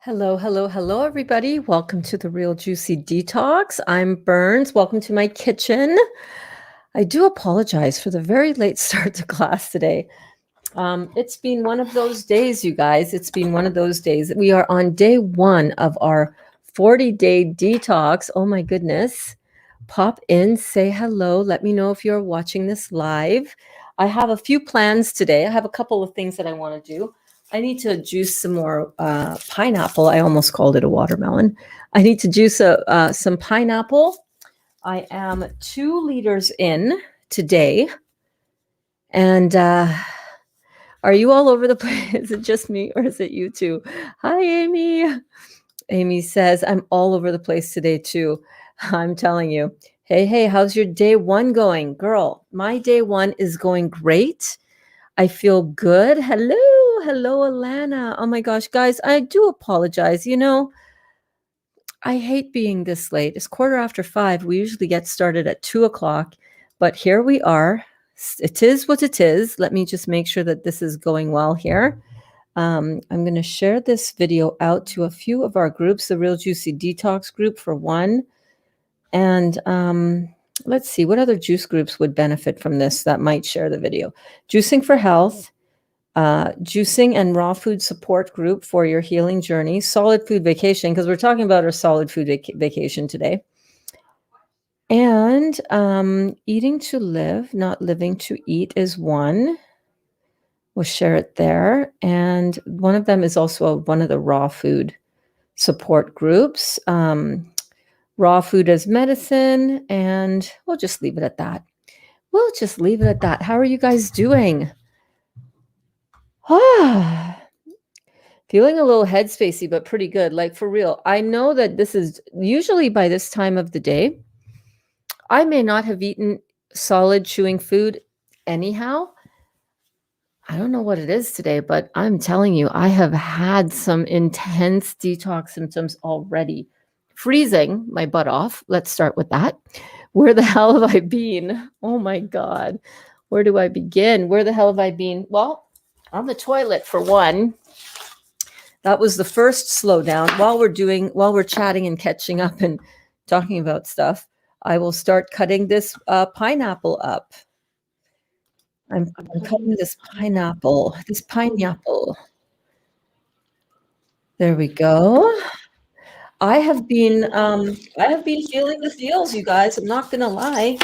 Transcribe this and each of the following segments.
Hello, hello, hello, everybody. Welcome to the Real Juicy Detox. I'm Berns. Welcome to my kitchen. I do apologize for the very late start to class today. It's been one of those days, you guys. It's been one of those days. We are on day one of our 40-day detox. Oh, my goodness. Pop in, say hello. Let me know if you're watching this live. I have a few plans today. I have a couple of things that I want to do. I need to juice some more pineapple. I almost called it a watermelon. I need to juice some pineapple. I am 2 liters in today. And are you all over the place? Is it just me or is it you too? Hi, Amy. Amy says, I'm all over the place today too. I'm telling you. Hey, how's your day one going? Girl, my day one is going great. I feel good. Hello, Alana. Oh my gosh, guys, I do apologize. I hate being this late. It's 5:15. We usually get started at 2:00, but here we are. It is what it is. Let me just make sure that this is going well here. I'm going to share this video out to a few of our groups, the Real Juicy Detox group for one. And let's see, what other juice groups would benefit from this that might share the video? Juicing for Health, Juicing and Raw Food Support Group for your healing journey, Solid Food Vacation, because we're talking about our solid food vacation today. And Eating to Live, Not Living to Eat is one. We'll share it there. And one of them is also one of the raw food support groups. Raw food as medicine, and we'll just leave it at that. How are you guys doing? Feeling a little headspacey, but pretty good. Like, for real. I know that this is usually by this time of the day. I may not have eaten solid chewing food anyhow. I don't know what it is today, but I'm telling you, I have had some intense detox symptoms already. Freezing my butt off. Let's start with that. Where the hell have I been? Oh my God. Where do I begin? Where the hell have I been? Well, on the toilet for one. That was the first slowdown. While we're chatting and catching up and talking about stuff, I will start cutting this pineapple up. I'm cutting this pineapple. There we go. I have been feeling the feels, you guys. I'm not gonna lie.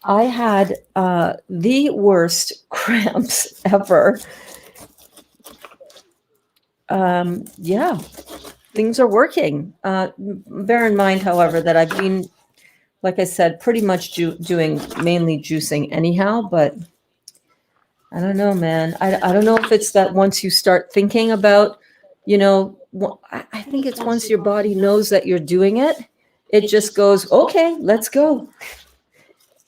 I had the worst cramps ever. Yeah, things are working. Bear in mind, however, that I've been, like I said, pretty much doing mainly juicing anyhow, but I don't know, man. I don't know if it's that once you start thinking about, I think it's once your body knows that you're doing it, it just goes, okay, let's go.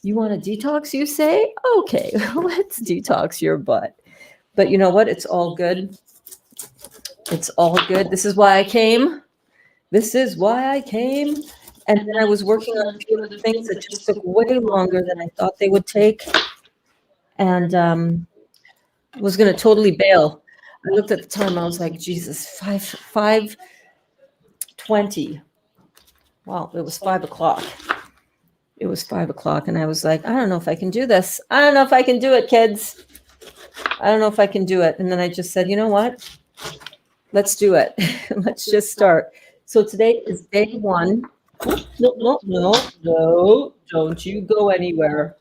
You want to detox, you say? Okay, let's detox your butt. But you know what? It's all good. It's all good. This is why I came. And then I was working on a few of the things that just took way longer than I thought they would take. And was going to totally bail. I looked at the time. I was like, Jesus, 5:20. Well, it was 5:00. It was 5:00. And I was like, I don't know if I can do this. I don't know if I can do it, kids. I don't know if I can do it. And then I just said, you know what? Let's do it. Let's just start. So today is day one. No. Don't you go anywhere,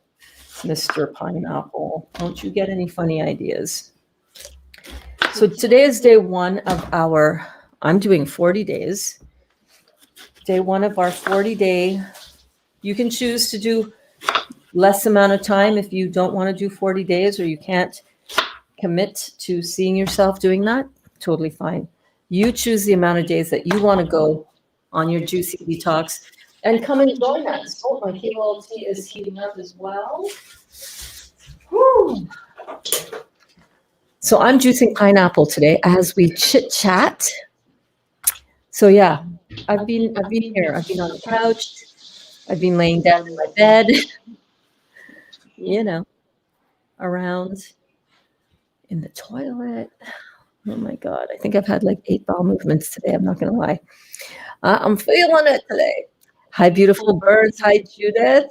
Mr. Pineapple. Don't you get any funny ideas. So today is day one of I'm doing 40 days. Day one of our 40-day. You can choose to do less amount of time if you don't want to do 40 days or you can't commit to seeing yourself doing that. Totally fine. You choose the amount of days that you want to go on your juicy detox and come and join us. Oh, my KOL tea is heating up as well. Whew. So I'm juicing pineapple today as we chit chat. So yeah, I've been here. I've been on the couch. I've been laying down in my bed, around in the toilet. Oh my God. I think I've had like 8 bowel movements today. I'm not going to lie. I'm feeling it today. Hi, beautiful birds. Hi, Judith.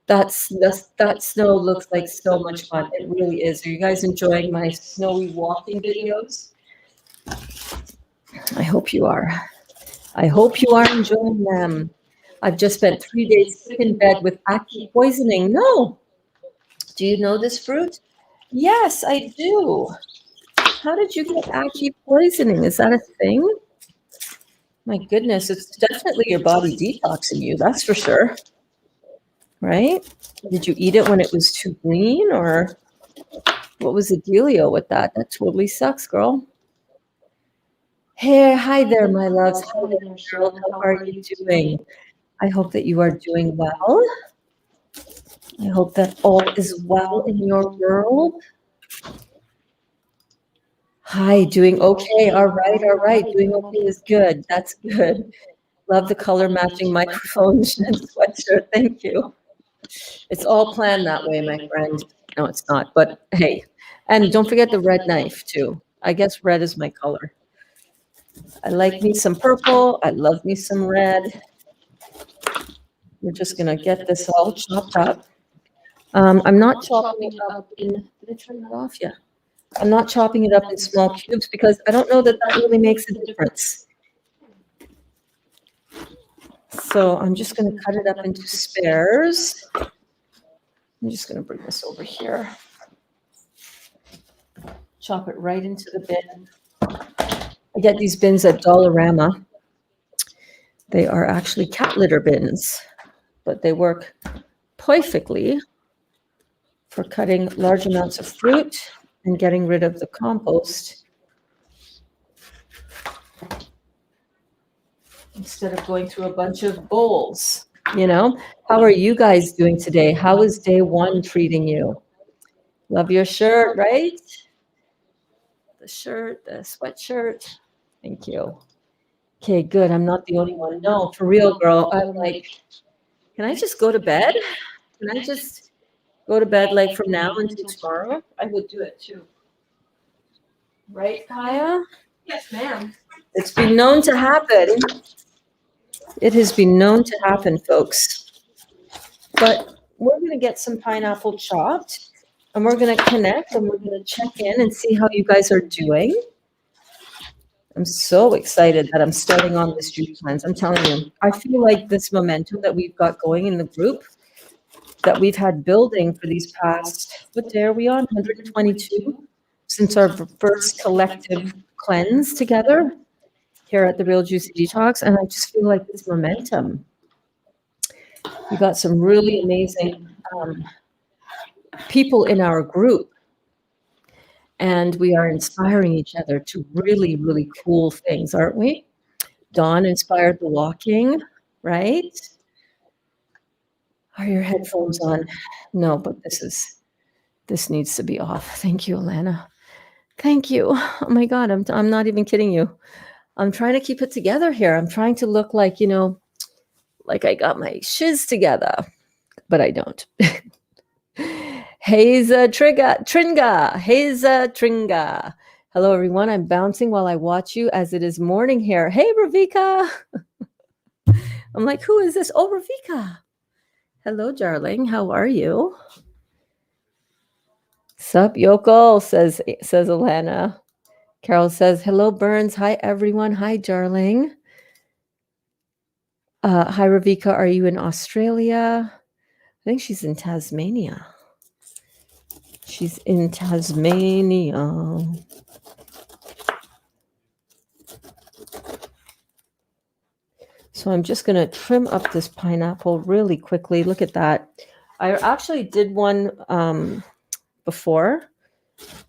That snow looks like so much fun. It really is. Are you guys enjoying my snowy walking videos? I hope you are. I hope you are enjoying them. I've just spent 3 days sick in bed with ackee poisoning. No. Do you know this fruit? Yes, I do. How did you get ackee poisoning? Is that a thing? My goodness, it's definitely your body detoxing you, that's for sure. Right? Did you eat it when it was too green, or what was the dealio with that? That totally sucks, girl. Hey, hi there, my loves. Hi there, Cheryl. How are you doing? I hope that you are doing well. I hope that all is well in your world. Hi, doing okay. All right, all right. Doing okay is good. That's good. Love the color matching microphone and sweatshirt. Thank you. It's all planned that way, my friend. No, it's not. But hey, and don't forget the red knife too. I guess red is my color. I like me some purple. I love me some red. We're just gonna get this all chopped up. I'm not chopping it up in. Did I turn that off? Yeah. I'm not chopping it up in small cubes because I don't know that that really makes a difference. So I'm just going to cut it up into spares. I'm just going to bring this over here. Chop it right into the bin. I get these bins at Dollarama. They are actually cat litter bins, but they work perfectly for cutting large amounts of fruit and getting rid of the compost instead of going through a bunch of bowls. You know, how are you guys doing today? How is day 1 treating you? Love your shirt, right? The shirt, the sweatshirt. Thank you. Okay, good. I'm not the only one. No, for real, girl. I'm like, can I just go to bed? Can I just go to bed like from now until tomorrow? I would do it too. Right, Kaya? Yes, ma'am. It's been known to happen. It has been known to happen, folks. But we're going to get some pineapple chopped, and we're going to connect, and we're going to check in and see how you guys are doing. I'm so excited that I'm starting on this juice cleanse. I'm telling you, I feel like this momentum that we've got going in the group that we've had building for these past, what day are we on? 122 since our first collective cleanse together here at the Real Juicy Detox. And I just feel like this momentum. We got some really amazing people in our group, and we are inspiring each other to really, really cool things, aren't we? Dawn inspired the walking, right? Are your headphones on? No, but this needs to be off. Thank you, Alana. Thank you. Oh my God, I'm not even kidding you. I'm trying to keep it together here. I'm trying to look like, you know, like I got my shiz together, but I don't. Heza Tringa. Heza Tringa. Hello, everyone. I'm bouncing while I watch you as it is morning here. Hey, Ravika. I'm like, who is this? Oh, Ravika. Hello, darling. How are you? Sup, Yoko, says Alana. Carol says, hello, Berns. Hi, everyone. Hi, darling. Hi, Ravika. Are you in Australia? I think she's in Tasmania. She's in Tasmania. So I'm just going to trim up this pineapple really quickly. Look at that. I actually did one before,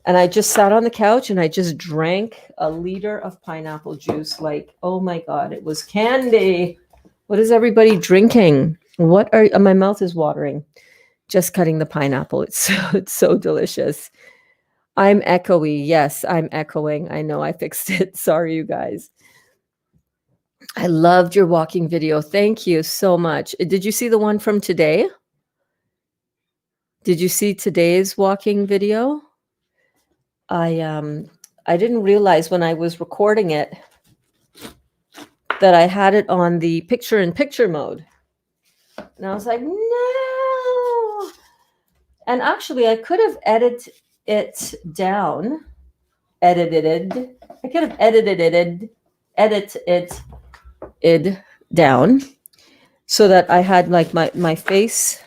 and I just sat on the couch and I just drank a liter of pineapple juice. Like, oh my God, it was candy. What is everybody drinking? My mouth is watering. Just cutting the pineapple. It's so delicious. I'm echoey. Yes, I'm echoing. I know I fixed it. Sorry, you guys. I loved your walking video. Thank you so much. Did you see the one from today? Did you see today's walking video? I I didn't realize when I was recording it that I had it on the picture-in-picture mode. And I was like, no. And actually, I could have edited it down. I could have edited it down so that I had like my face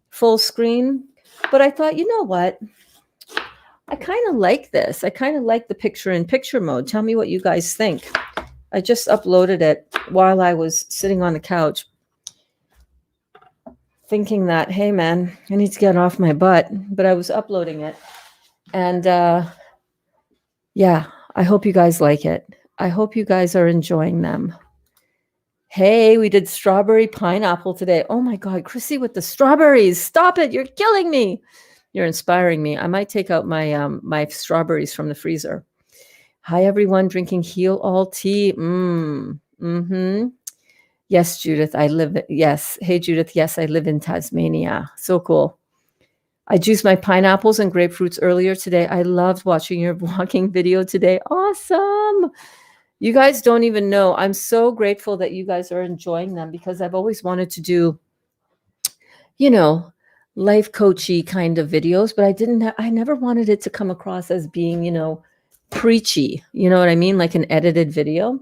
full screen. But I thought, you know what? I kind of like this. I kind of like the picture-in-picture mode. Tell me what you guys think. I just uploaded it while I was sitting on the couch, thinking that, hey, man, I need to get off my butt. But I was uploading it. And yeah, I hope you guys like it. I hope you guys are enjoying them. Hey, we did strawberry pineapple today. Oh my God, Chrissy with the strawberries. Stop it. You're killing me. You're inspiring me. I might take out my my strawberries from the freezer. Hi, everyone drinking Heal All tea. Yes, Judith, yes. Hey, Judith, yes, I live in Tasmania. So cool. I juiced my pineapples and grapefruits earlier today. I loved watching your walking video today. Awesome. You guys don't even know. I'm so grateful that you guys are enjoying them because I've always wanted to do, you know, life coachy kind of videos, but I never wanted it to come across as being, you know, preachy. You know what I mean? Like an edited video.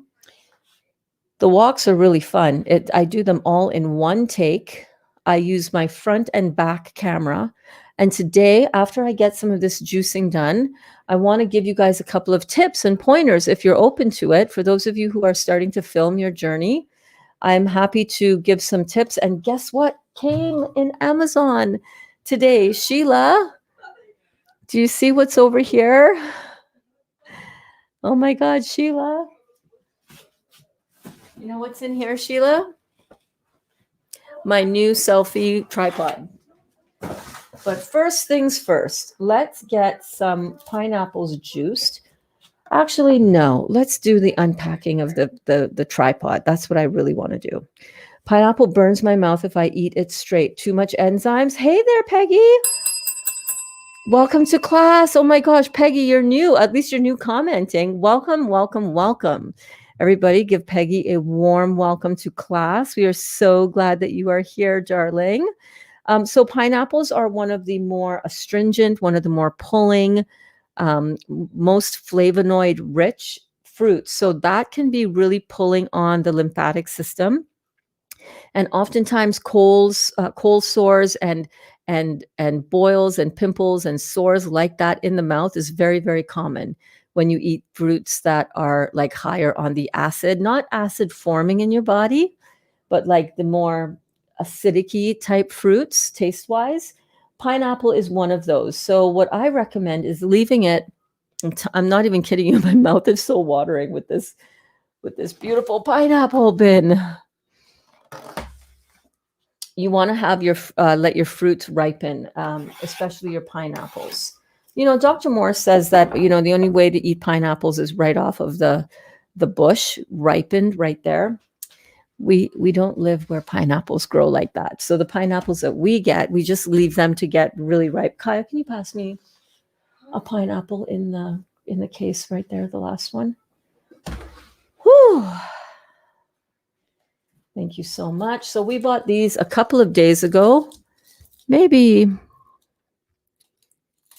The walks are really fun. I do them all in one take. I use my front and back camera. And today, after I get some of this juicing done, I want to give you guys a couple of tips and pointers if you're open to it. For those of you who are starting to film your journey, I'm happy to give some tips. And guess what came in Amazon today? Sheila, do you see what's over here? Oh my God, Sheila. You know what's in here, Sheila? My new selfie tripod. But first things first, let's get some pineapples juiced. Actually, no, let's do the unpacking of the tripod. That's what I really want to do. Pineapple burns my mouth if I eat it straight. Too much enzymes. Hey there, Peggy. Welcome to class. Oh my gosh, Peggy, you're new. At least you're new commenting. Welcome, welcome, welcome. Everybody give Peggy a warm welcome to class. We are so glad that you are here, darling. So pineapples are one of the more astringent, one of the more pulling, most flavonoid rich fruits. So that can be really pulling on the lymphatic system. And oftentimes cold sores and boils and pimples and sores like that in the mouth is very, very common when you eat fruits that are like higher on the acid, not acid forming in your body, but like the more acidic type fruits taste wise. Pineapple is one of those. So what I recommend is leaving it. I'm not even kidding you. My mouth is so watering with this beautiful pineapple bin. You want to have your let your fruits ripen, especially your pineapples. You know, Dr. Morse says that, you know, the only way to eat pineapples is right off of the bush, ripened right there. We don't live where pineapples grow like that. So the pineapples that we get, we just leave them to get really ripe. Kaya, can you pass me a pineapple in the case right there, the last one? Whew. Thank you so much. So we bought these a couple of days ago. Maybe,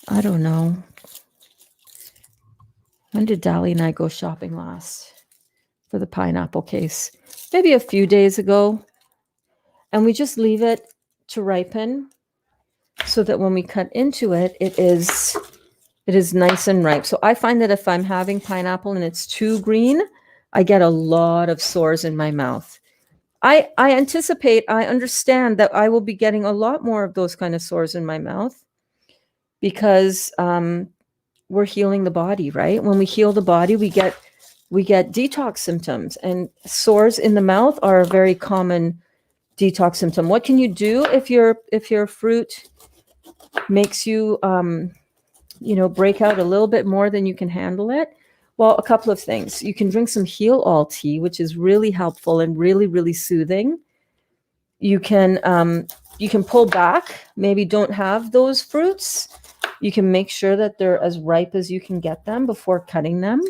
I don't know. When did Dali and I go shopping last for the pineapple case? Maybe a few days ago. And we just leave it to ripen so that when we cut into it, it is nice and ripe. So I find that if I'm having pineapple and it's too green, I get a lot of sores in my mouth. I understand that I will be getting a lot more of those kind of sores in my mouth because we're healing the body, right? When we heal the body, we get detox symptoms, and sores in the mouth are a very common detox symptom. What can you do if your fruit makes you break out a little bit more than you can handle it? Well, a couple of things. You can drink some Heal All tea, which is really helpful and really, really soothing. You can pull back, maybe don't have those fruits, You can make sure that they're as ripe as you can get them before cutting them.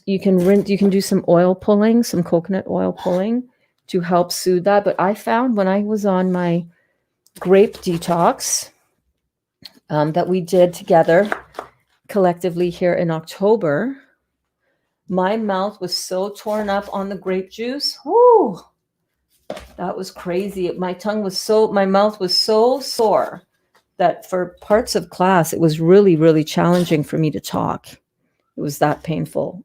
You can do some oil pulling, some coconut oil pulling to help soothe that. But I found when I was on my grape detox that we did together collectively here in October, my mouth was so torn up on the grape juice. Whoo! That was crazy. My mouth was so sore that for parts of class, it was really, really challenging for me to talk. It was that painful.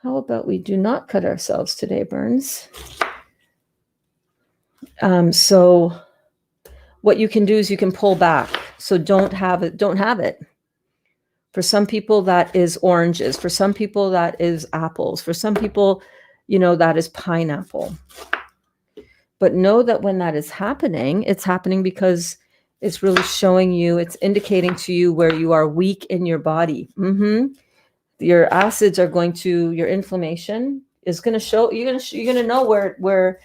How about we do not cut ourselves today, Berns? So what you can do is you can pull back. So don't have it. For some people, that is oranges. For some people, that is apples. For some people, that is pineapple. But know that when that is happening, it's happening because it's really showing you, it's indicating to you where you are weak in your body. Your acids are your inflammation is going to show, you're going to know where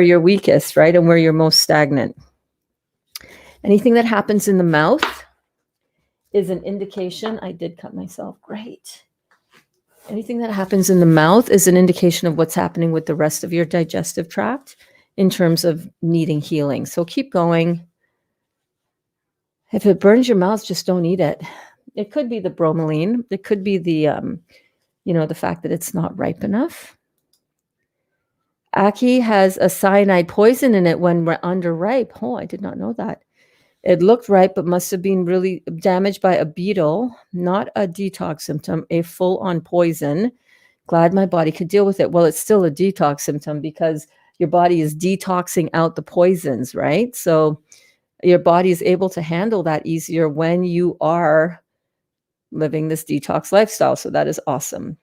you're weakest, right? And where you're most stagnant. Anything that happens in the mouth is an indication. I did cut myself. Great. Anything that happens in the mouth is an indication of what's happening with the rest of your digestive tract in terms of needing healing. So keep going. If it burns your mouth, just don't eat it. It could be the bromelain. It could be the, the fact that it's not ripe enough. Ackee has a cyanide poison in it when we're underripe. Oh, I did not know that. It looked ripe, but must have been really damaged by a beetle, not a detox symptom, a full-on poison. Glad my body could deal with it. Well, it's still a detox symptom because your body is detoxing out the poisons, right? So your body is able to handle that easier when you are living this detox lifestyle. So that is awesome.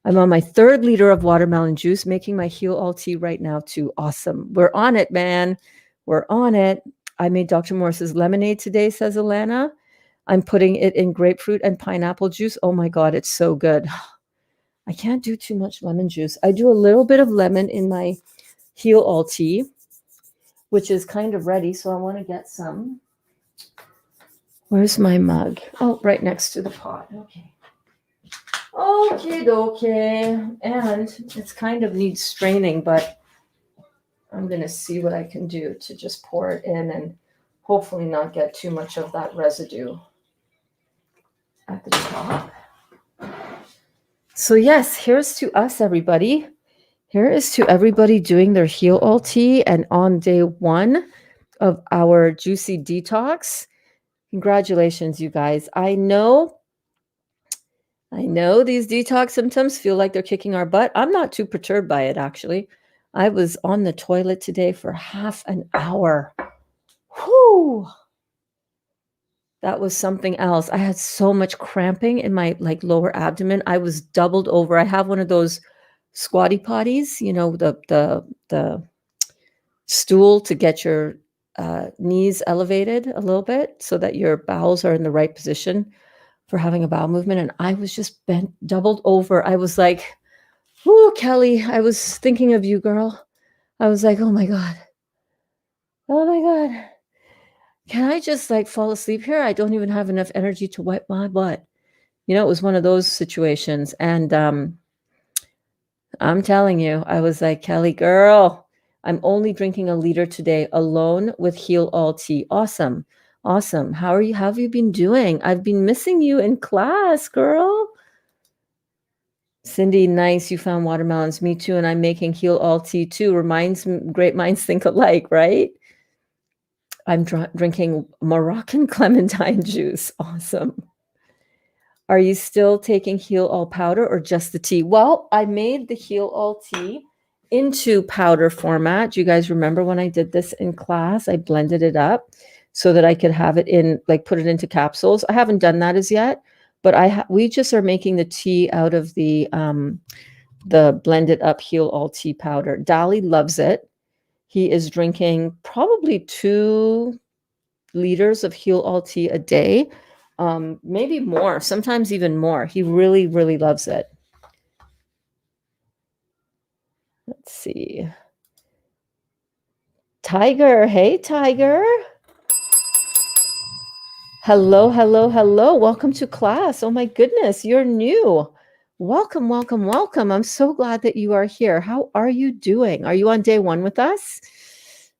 I'm on my 3rd liter of watermelon juice, making my Heal All tea right now too. Awesome. We're on it, man. We're on it. I made Dr. Morris's lemonade today, says Alana. I'm putting it in grapefruit and pineapple juice. Oh my God, it's so good. I can't do too much lemon juice. I do a little bit of lemon in my Heal All tea, which is kind of ready. So I want to get some. Where's my mug? Oh, right next to the pot. Okay. Okay. And it's kind of needs straining, but I'm going to see what I can do to just pour it in and hopefully not get too much of that residue at the top. So yes, here's to us, everybody. Here is to everybody doing their Heal All tea and on day 1 of our juicy detox. Congratulations, you guys. I know these detox symptoms feel like they're kicking our butt. I'm not too perturbed by it, actually. I was on the toilet today for half an hour. Whew. That was something else. I had so much cramping in my lower abdomen. I was doubled over. I have one of those squatty potties, the stool to get your knees elevated a little bit so that your bowels are in the right position for having a bowel movement. And I was just doubled over. I was like, "Whoo, Kelly, I was thinking of you, girl." I was like, "Oh my God. Oh my God. Can I just fall asleep here? I don't even have enough energy to wipe my butt." It was one of those situations. And I'm telling you, I was like, "Kelly, girl, I'm only drinking a liter today alone with Heal All tea." Awesome. Awesome. How have you been doing? I've been missing you in class, girl. Cindy, nice. You found watermelons. Me too. And I'm making Heal All tea too. Reminds me, great minds think alike, right? I'm drinking Moroccan clementine juice. Awesome. Are you still taking Heal All powder or just the tea? Well, I made the Heal All tea into powder format. Do you guys remember when I did this in class? I blended it up so that I could have it in, put it into capsules. I haven't done that as yet, but we just are making the tea out of the blended up Heal All tea powder. Dali loves it. He is drinking probably 2 liters of Heal All tea a day, maybe more, sometimes even more. He really, really loves it. Let's see. Tiger. Hey, Tiger. Hello, hello, hello. Welcome to class. Oh my goodness, you're new. Welcome, welcome, welcome. I'm so glad that you are here. How are you doing? Are you on day one with us?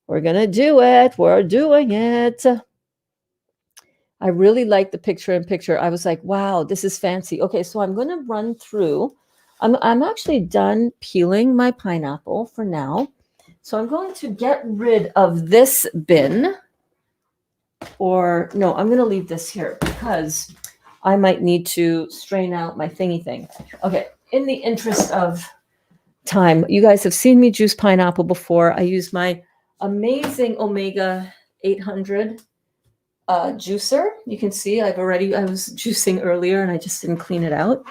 We're going to do it. We're doing it. I really like the picture in picture. I was like, wow, this is fancy. Okay, so I'm going to run through. I'm actually done peeling my pineapple for now. So I'm going to get rid of this bin. Or no, I'm going to leave this here because I might need to strain out my thingy thing. Okay, in the interest of time, you guys have seen me juice pineapple before. I use my amazing Omega 800 juicer. You can see I was juicing earlier and I just didn't clean it out.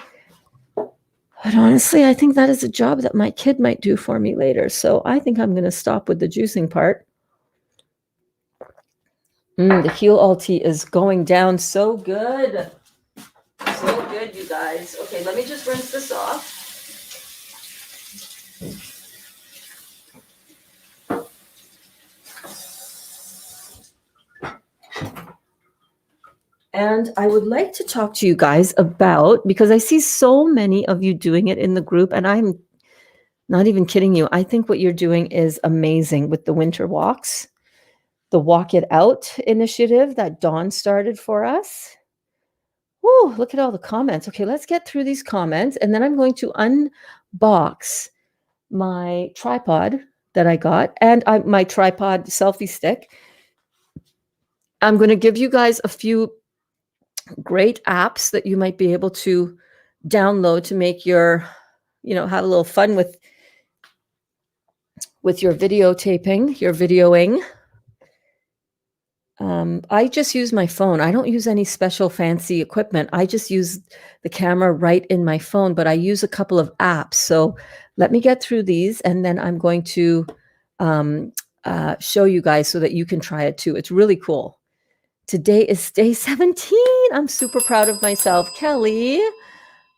But honestly, I think that is a job that my kid might do for me later. So I think I'm going to stop with the juicing part. The Heal All tea is going down so good. So good, you guys. Okay, let me just rinse this off. And I would like to talk to you guys about, because I see so many of you doing it in the group, and I'm not even kidding you. I think what you're doing is amazing with the winter walks, the Walk It Out initiative that Dawn started for us. Whoa, look at all the comments. Okay, let's get through these comments, and then I'm going to unbox my tripod that I got and my tripod selfie stick. I'm going to give you guys a few great apps that you might be able to download to make your, have a little fun with your videotaping, your videoing. I just use my phone. I don't use any special fancy equipment. I just use the camera right in my phone, but I use a couple of apps. So let me get through these, and then I'm going to show you guys so that you can try it too. It's really cool. Today is day 17. I'm super proud of myself. Kelly,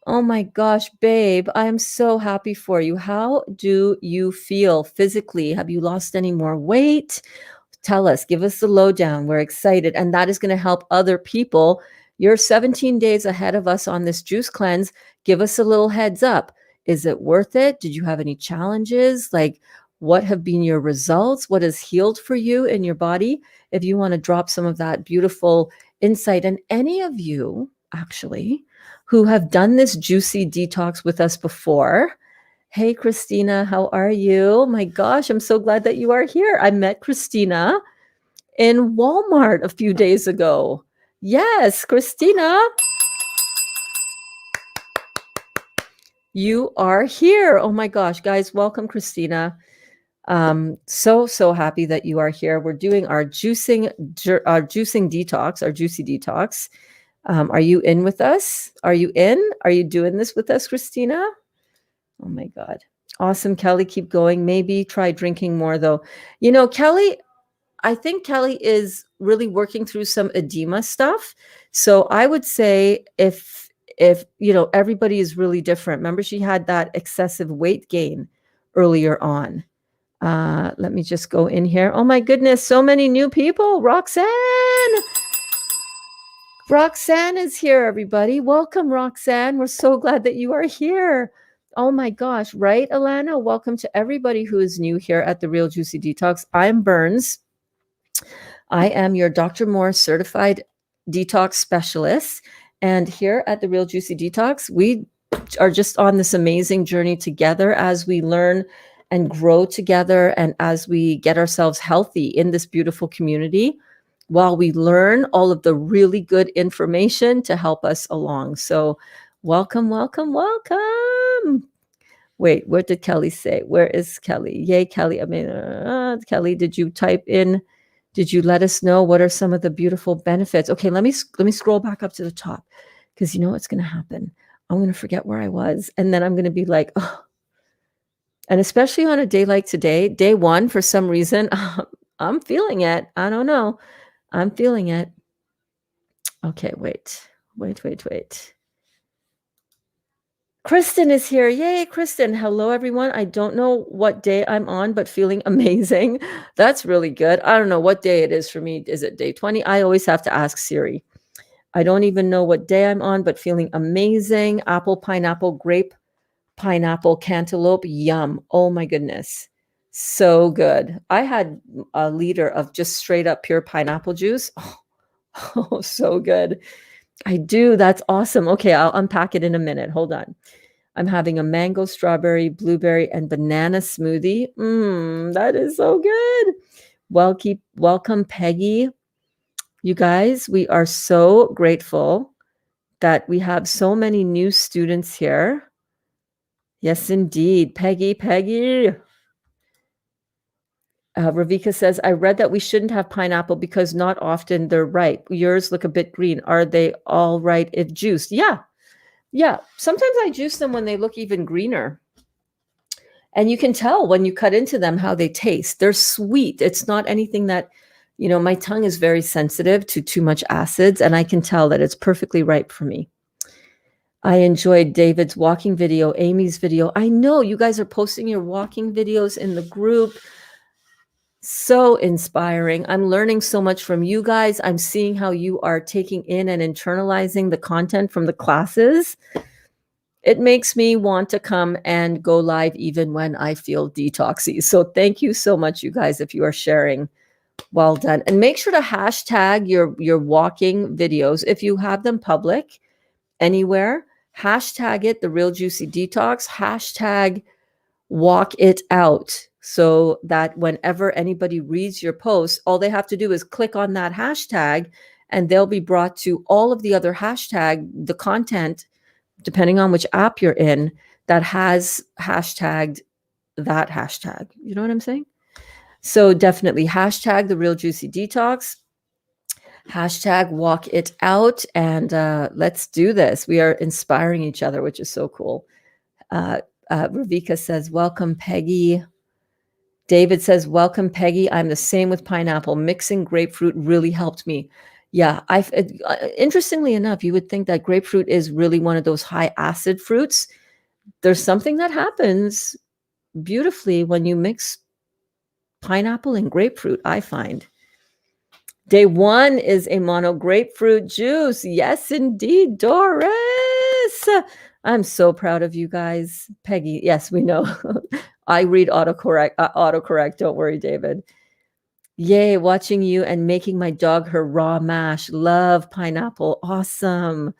oh my gosh, babe, I am so happy for you. How do you feel physically? Have you lost any more weight? Tell us, give us the lowdown. We're excited. And that is going to help other people. You're 17 days ahead of us on this juice cleanse. Give us a little heads up. Is it worth it? Did you have any challenges? Like, what have been your results? What has healed for you in your body? If you want to drop some of that beautiful insight, and any of you actually who have done this juicy detox with us before. Hey, Christina, how are you? My gosh, I'm so glad that you are here. I met Christina in Walmart a few days ago. Yes, Christina, you are here. Oh my gosh, guys, welcome, Christina. So happy that you are here. We're doing our juicing detox, our juicy detox. Are you in with us? Are you in? Are you doing this with us, Christina? Oh my God. Awesome, Kelly. Keep going. Maybe try drinking more, though. Kelly, I think Kelly is really working through some edema stuff. So I would say if everybody is really different. Remember, she had that excessive weight gain earlier on. Let me just go in here. Oh my goodness, so many new people. Roxanne is here, everybody. Welcome, Roxanne. We're so glad that you are here. Oh my gosh, right, Alana? Welcome to everybody who is new here at the Real Juicy Detox. I'm Berns. I am your Dr. Moore certified detox specialist. And here at the Real Juicy Detox, we are just on this amazing journey together as we learn and grow together, and as we get ourselves healthy in this beautiful community, while we learn all of the really good information to help us along. So welcome, welcome, welcome. Wait, what did Kelly say? Where is Kelly? Yay, Kelly. Kelly, did you let us know what are some of the beautiful benefits? Okay, let me scroll back up to the top, because you know what's going to happen. I'm going to forget where I was, and then I'm going to be like, oh. And especially on a day like today, day one, for some reason, I'm feeling it. I don't know. I'm feeling it. Okay, wait. Kristen is here. Yay, Kristen. Hello, everyone. I don't know what day I'm on, but feeling amazing. That's really good. I don't know what day it is for me. Is it day 20? I always have to ask Siri. I don't even know what day I'm on, but feeling amazing. Apple, pineapple, grape, pineapple, cantaloupe. Yum. Oh my goodness. So good. I had a liter of just straight up pure pineapple juice. Oh, so good. I do. That's awesome. Okay, I'll unpack it in a minute. Hold on. I'm having a mango, strawberry, blueberry, and banana smoothie. That is so good. Welcome, Peggy. You guys, we are so grateful that we have so many new students here. Yes, indeed. Peggy. Ravika says, I read that we shouldn't have pineapple because not often they're ripe. Yours look a bit green. Are they all right if juiced? Yeah. Sometimes I juice them when they look even greener. And you can tell when you cut into them how they taste. They're sweet. It's not anything that, my tongue is very sensitive to too much acids, and I can tell that it's perfectly ripe for me. I enjoyed David's walking video, Amy's video. I know you guys are posting your walking videos in the group. So inspiring. I'm learning so much from you guys. I'm seeing how you are taking in and internalizing the content from the classes. It makes me want to come and go live even when I feel detoxy. So thank you so much, you guys, if you are sharing. Well done. And make sure to hashtag your walking videos. If you have them public anywhere, hashtag it, The Real Juicy Detox, hashtag walk it out, so that whenever anybody reads your post, all they have to do is click on that hashtag and they'll be brought to all of the other hashtag, the content, depending on which app you're in, that has hashtagged that hashtag. You know what I'm saying? So definitely hashtag The Real Juicy Detox, hashtag walk it out, and let's do this. We are inspiring each other, which is so cool. Ravika says, welcome, Peggy. David says, welcome, Peggy. I'm the same with pineapple. Mixing grapefruit really helped me. Yeah, interestingly enough, you would think that grapefruit is really one of those high acid fruits. There's something that happens beautifully when you mix pineapple and grapefruit, I find. Day one is a mono grapefruit juice. Yes, indeed, Doris. I'm so proud of you guys. Peggy, yes, we know. I read autocorrect. Don't worry, David. Yay, watching you and making my dog her raw mash. Love pineapple. Awesome.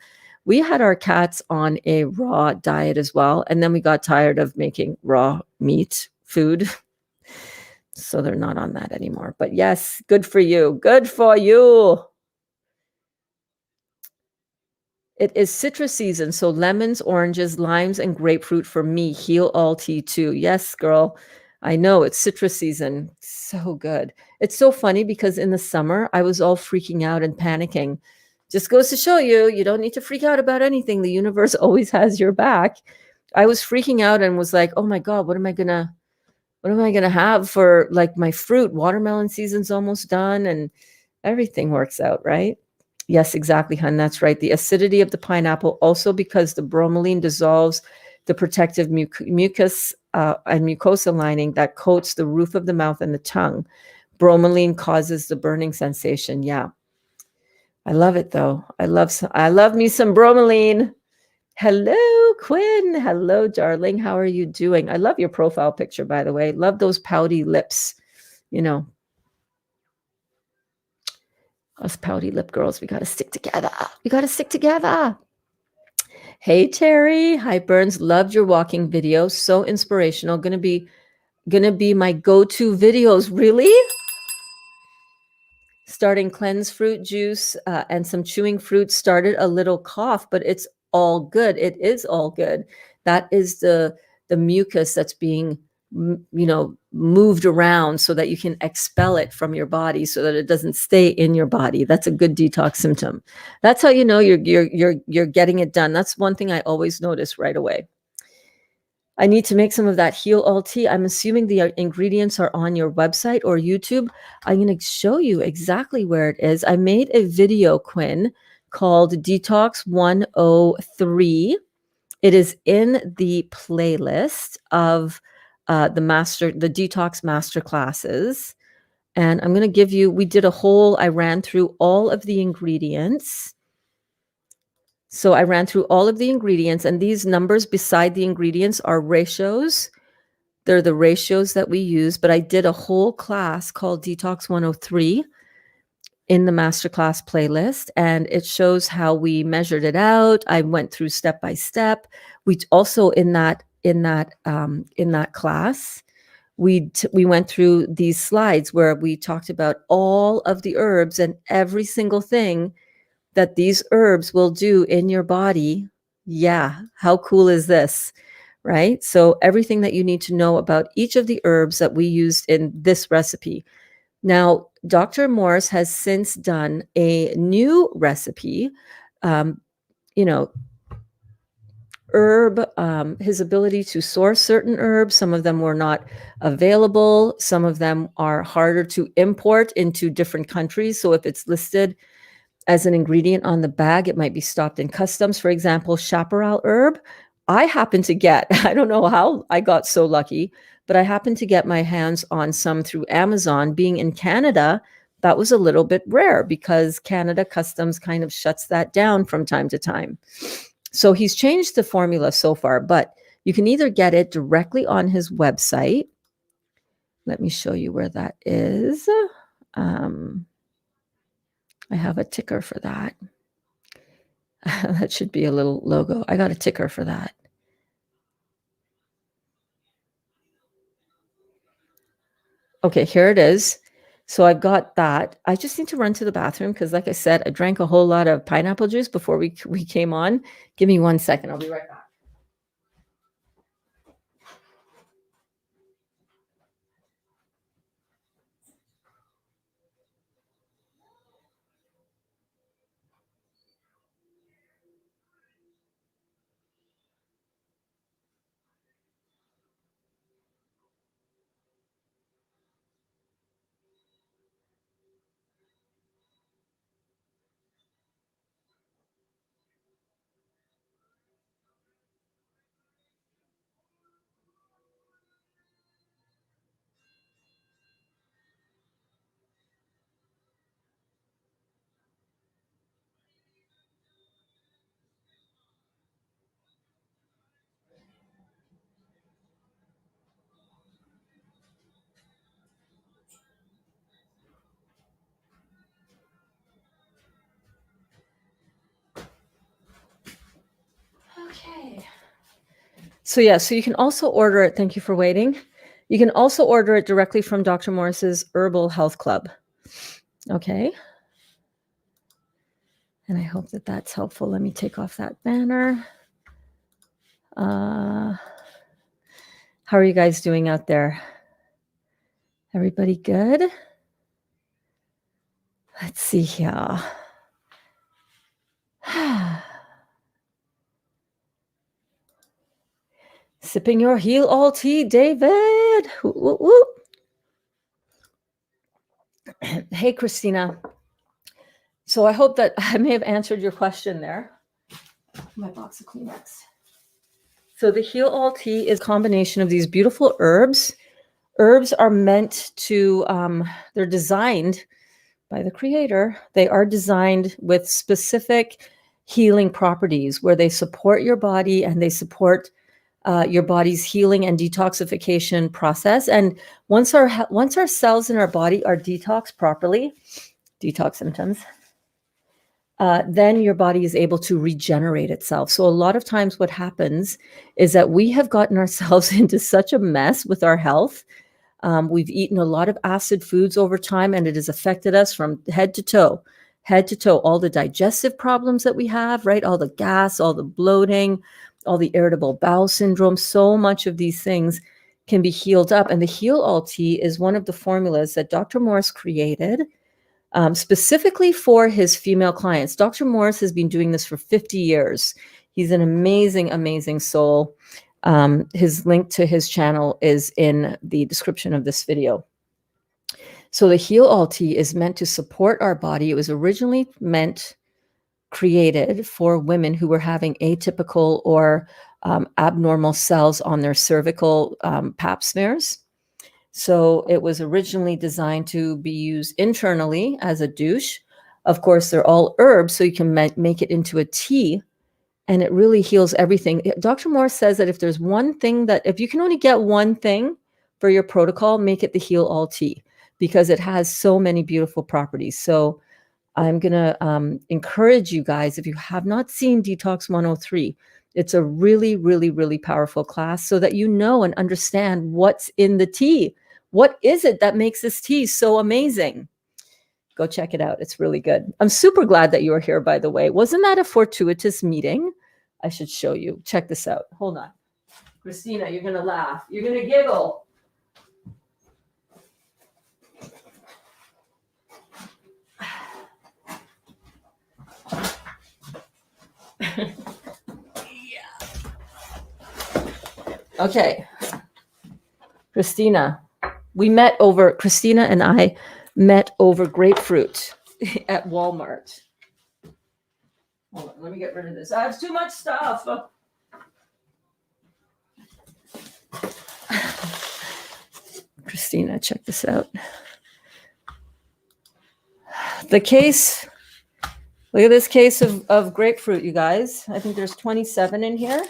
We had our cats on a raw diet as well, and then we got tired of making raw meat food. So they're not on that anymore. But yes, good for you. Good for you. It is citrus season, so lemons, oranges, limes, and grapefruit for me. Heal all tea too. Yes, girl. I know it's citrus season. So good. It's so funny because in the summer, I was all freaking out and panicking. Just goes to show you, you don't need to freak out about anything. The universe always has your back. I was freaking out and was like, oh my God, what am I going to have for like my fruit? Watermelon season's almost done and everything works out, right? Yes, exactly, hun. That's right. The acidity of the pineapple, also because the bromelain dissolves the protective mucus and mucosa lining that coats the roof of the mouth and the tongue. Bromelain causes the burning sensation. Yeah. I love it though. I love me some bromelain. Hello, Quinn. Hello, darling. How are you doing? I love your profile picture, by the way. Love those pouty lips. Us pouty lip girls, we got to stick together. Hey, Terry. Hi, Berns. Loved your walking video. So inspirational. Gonna be my go-to videos. Really? Starting cleanse fruit juice and some chewing fruit. Started a little cough, but it's all good. It is all good. That is the mucus that's being moved around so that you can expel it from your body so that it doesn't stay in your body. That's a good detox symptom. That's how you know you're getting it done. That's one thing I always notice right away. I need to make some of that heal all tea. I'm assuming the ingredients are on your website or YouTube. I'm going to show you exactly where it is. I made a video, Quinn, called Detox 103. It is in the playlist of the Detox Master Classes. And I'm going to give you, I ran through all of the ingredients. So I ran through all of the ingredients, and these numbers beside the ingredients are ratios. They're the ratios that we use, but I did a whole class called Detox 103 in the masterclass playlist, and it shows how we measured it out. I went through step by step. We also in that class, we went through these slides where we talked about all of the herbs and every single thing that these herbs will do in your body. Yeah, how cool is this? Right? So everything that you need to know about each of the herbs that we used in this recipe. Now, Dr. Morse has since done a new recipe, um, you know, herb, his ability to source certain herbs. Some of them were not available. Some of them are harder to import into different countries. So if it's listed as an ingredient on the bag, it might be stopped in customs. For example, chaparral herb. I happen to get, I don't know how I got so lucky, but I happened to get my hands on some through Amazon. Being in Canada, that was a little bit rare because Canada customs kind of shuts that down from time to time. So he's changed the formula so far, but you can either get it directly on his website. Let me show you where that is. I have a ticker for that. That should be a little logo. I got a ticker for that. Okay, here it is. So I've got that. I just need to run to the bathroom because, like I said, I drank a whole lot of pineapple juice before we came on. Give me 1 second. I'll be right back. Okay. So yeah, so you can also order it. Thank you for waiting. You can also order it directly from Dr. Morris's Herbal Health Club. Okay. And I hope that that's helpful. Let me take off that banner. How are you guys doing out there? Everybody good? Let's see here. Sipping your heel all tea, David. Woo, woo, woo. Hey, Christina. So I hope that I may have answered your question there. My box of Kleenex. So the heal all tea is a combination of these beautiful herbs. Herbs are meant to, they're designed by the creator. They are designed with specific healing properties where they support your body and they support your body's healing and detoxification process. And once our cells in our body are detoxed properly, detox symptoms, then your body is able to regenerate itself. So a lot of times what happens is that we have gotten ourselves into such a mess with our health. We've eaten a lot of acid foods over time, and it has affected us from head to toe, all the digestive problems that we have, right? All the gas, all the bloating, all the irritable bowel syndrome. So much of these things can be healed up. And the Heal All Tea is one of the formulas that Dr. Morse created specifically for his female clients. Dr. Morse has been doing this for 50 years. He's an amazing, amazing soul. His link to his channel is in the description of this video. So the Heal All Tea is meant to support our body. It was originally created for women who were having atypical or abnormal cells on their cervical pap smears. So it was originally designed to be used internally as a douche. Of course, they're all herbs, so you can make it into a tea and it really heals everything. Dr. Moore says that if there's one thing if you can only get one thing for your protocol, make it the Heal All tea, because it has so many beautiful properties. So I'm going to encourage you guys, if you have not seen Detox 103, it's a really, really, really powerful class, so that you know and understand what's in the tea. What is it that makes this tea so amazing? Go check it out. It's really good. I'm super glad that you are here, by the way. Wasn't that a fortuitous meeting? I should show you. Check this out. Hold on. Christina, you're going to laugh. You're going to giggle. Yeah. Okay. Christina and I met over grapefruit at Walmart. Hold on, let me get rid of this. I have too much stuff. Christina, check this out. The case, look at this case of grapefruit, you guys. I think there's 27 in here.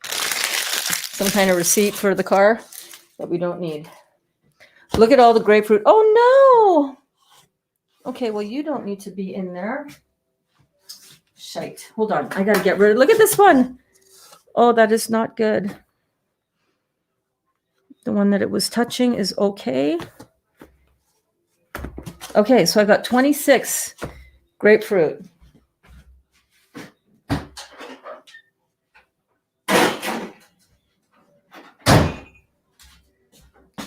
Some kind of receipt for the car that we don't need. Look at all the grapefruit. Oh, no. Okay, well, you don't need to be in there. Shite. Hold on. I got to get rid of. Look at this one. Oh, that is not good. The one that it was touching is okay. Okay, so I got 26 grapefruit.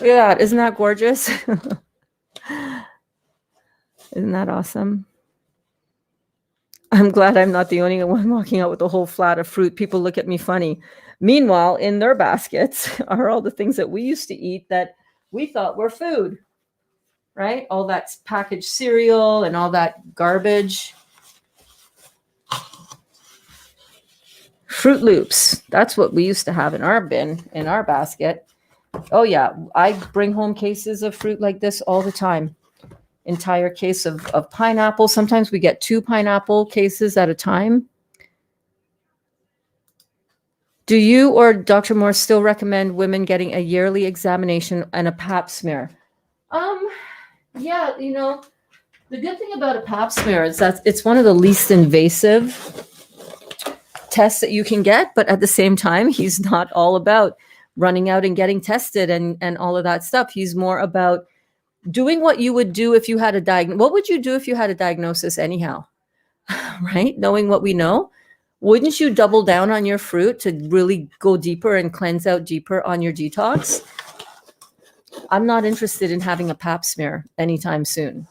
Look at that. Isn't that gorgeous? Isn't that awesome? I'm glad I'm not the only one walking out with a whole flat of fruit. People look at me funny. Meanwhile, in their baskets are all the things that we used to eat that we thought were food, right? All that packaged cereal and all that garbage. Fruit Loops. That's what we used to have in our bin, in our basket. Oh, yeah. I bring home cases of fruit like this all the time. Entire case of pineapple. Sometimes we get 2 pineapple cases at a time. Do you or Dr. Moore still recommend women getting a yearly examination and a pap smear? Yeah, you know, the good thing about a pap smear is that it's one of the least invasive tests that you can get, but at the same time, he's not all about running out and getting tested and all of that stuff. He's more about doing what you would do if you had a diagnosis. What would you do if you had a diagnosis anyhow? Right? Knowing what we know, wouldn't you double down on your fruit to really go deeper and cleanse out deeper on your detox? I'm not interested in having a pap smear anytime soon.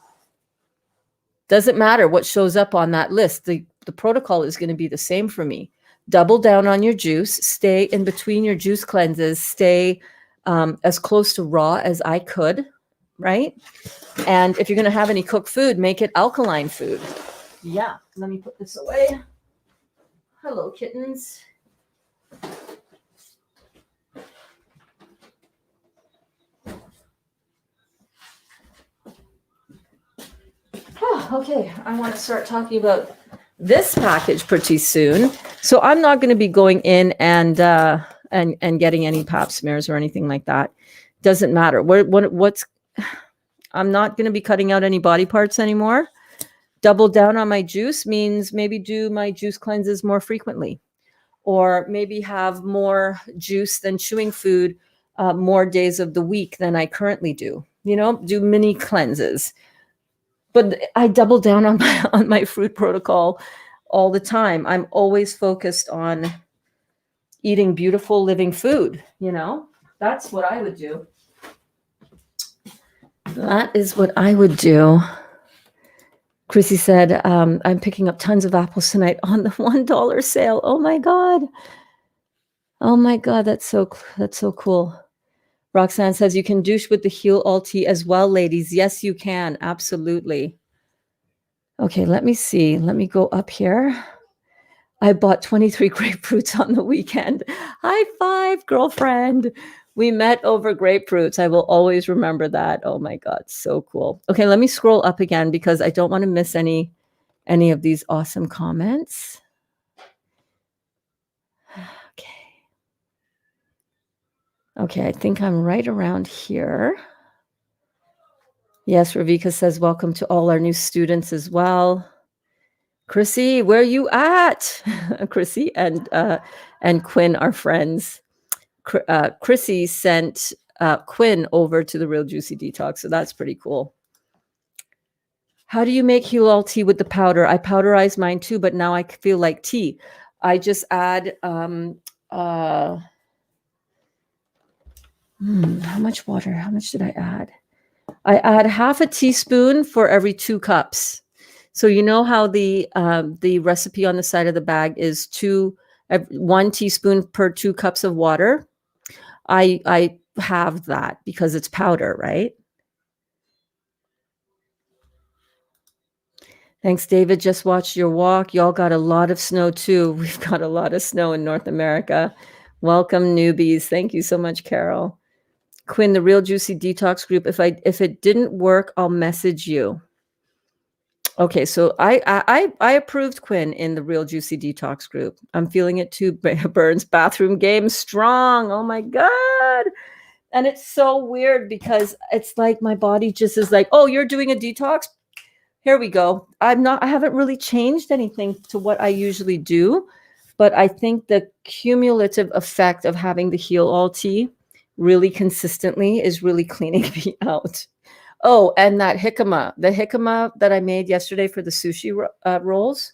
Doesn't matter what shows up on that list. The protocol is going to be the same for me. Double down on your juice, stay in between your juice cleanses, stay as close to raw as I could, right? And if you're going to have any cooked food, make it alkaline food. Yeah, let me put this away. Hello, kittens. Oh, okay, I want to start talking about this package pretty soon. So I'm not going to be going in and getting any pap smears or anything like that. Doesn't matter. I'm not going to be cutting out any body parts anymore. Double down on my juice means maybe do my juice cleanses more frequently, or maybe have more juice than chewing food more days of the week than I currently do. You know, do mini cleanses. But I double down on my fruit protocol all the time. I'm always focused on eating beautiful living food. You know, that's what I would do. That is what I would do. Chrissy said, I'm picking up tons of apples tonight on the $1 sale. Oh my God. Oh my God. That's so cool. Roxanne says you can douche with the Heal All tea as well, ladies. Yes, you can. Absolutely. Okay, let me see. Let me go up here. I bought 23 grapefruits on the weekend. High five, girlfriend. We met over grapefruits. I will always remember that. Oh my God, so cool. Okay, let me scroll up again because I don't want to miss any of these awesome comments. Okay. Okay, I think I'm right around here. Yes, Ravika says, welcome to all our new students as well. Chrissy, where are you at? Chrissy and Quinn are friends. Chrissy sent Quinn over to the Real Juicy Detox, so that's pretty cool. How do you make Heal tea with the powder? I powderize mine too, but now I feel like tea. I just add how much water? How much did I add? I add half a teaspoon for every 2 cups. So you know how the recipe on the side of the bag is 1 teaspoon per 2 cups of water. I have that because it's powder, right? Thanks, David. Just watched your walk. Y'all got a lot of snow too. We've got a lot of snow in North America. Welcome, newbies. Thank you so much, Carol. Quinn, the Real Juicy Detox group. If it didn't work, I'll message you. Okay, so I approved Quinn in the Real Juicy Detox group. I'm feeling it too. Berns bathroom game strong. Oh my God. And it's so weird because it's like my body just is like, oh, you're doing a detox? Here we go. I haven't really changed anything to what I usually do, but I think the cumulative effect of having the Heal All tea really consistently is really cleaning me out. Oh, and the jicama that I made yesterday for the sushi rolls,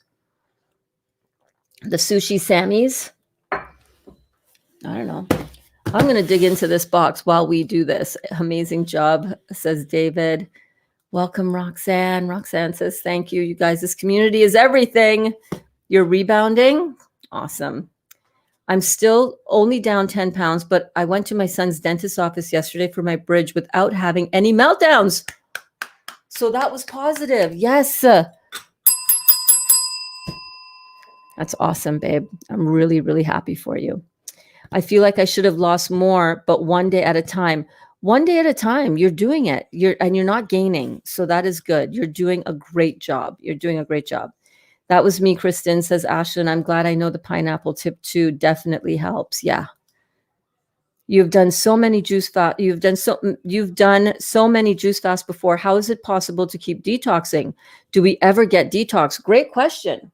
the sushi Sammys. I don't know. I'm going to dig into this box while we do this. Amazing job, says David. Welcome, Roxanne. Roxanne says, thank you. You guys, this community is everything. You're rebounding. Awesome. I'm still only down 10 pounds, but I went to my son's dentist's office yesterday for my bridge without having any meltdowns. So that was positive. Yes. That's awesome, babe. I'm really, really happy for you. I feel like I should have lost more, but one day at a time. One day at a time, you're doing it. You're not gaining. So that is good. You're doing a great job. You're doing a great job. That was me, Kristen, says Ashlyn. I'm glad I know the pineapple tip too. Definitely helps. Yeah. You've done so many juice fast. You've done so many juice fasts before. How is it possible to keep detoxing? Do we ever get detox? Great question.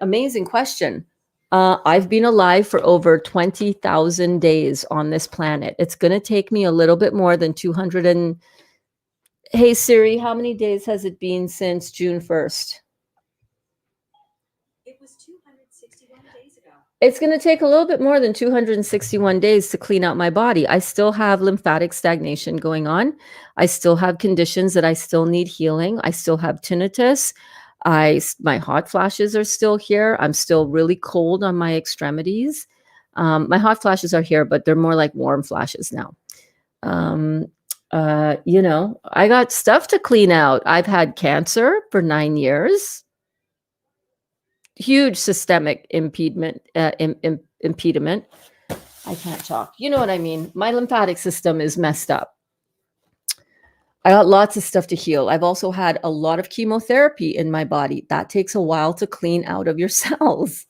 Amazing question. I've been alive for over 20,000 days on this planet. It's going to take me a little bit more than 200 and... Hey, Siri, how many days has it been since June 1st? It was 261 days ago. It's going to take a little bit more than 261 days to clean out my body. I still have lymphatic stagnation going on. I still have conditions that I still need healing. I still have tinnitus. My hot flashes are still here. I'm still really cold on my extremities. My hot flashes are here, but they're more like warm flashes now. I got stuff to clean out. I've had cancer for 9 years. Huge systemic impediment. Impediment. I can't talk. You know what I mean? My lymphatic system is messed up. I got lots of stuff to heal. I've also had a lot of chemotherapy in my body. That takes a while to clean out of your cells.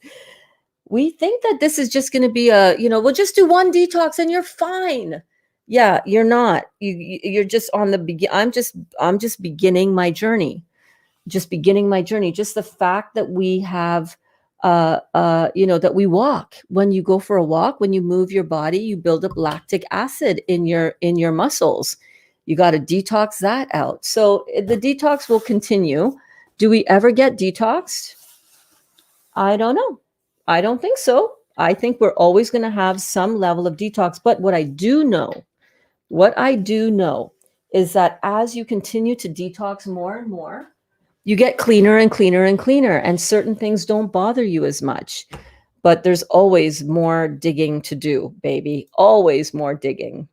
We think that this is just going to be we'll just do one detox and you're fine. Yeah, you're not. You're just on the begin. I'm just beginning my journey. Just beginning my journey. Just the fact that we have, that we walk. When you go for a walk, when you move your body, you build up lactic acid in your muscles. You got to detox that out. So the detox will continue. Do we ever get detoxed? I don't know. I don't think so. I think we're always going to have some level of detox. But what I do know is that as you continue to detox more and more, you get cleaner and cleaner and cleaner, and certain things don't bother you as much. But there's always more digging to do, baby. Always more digging.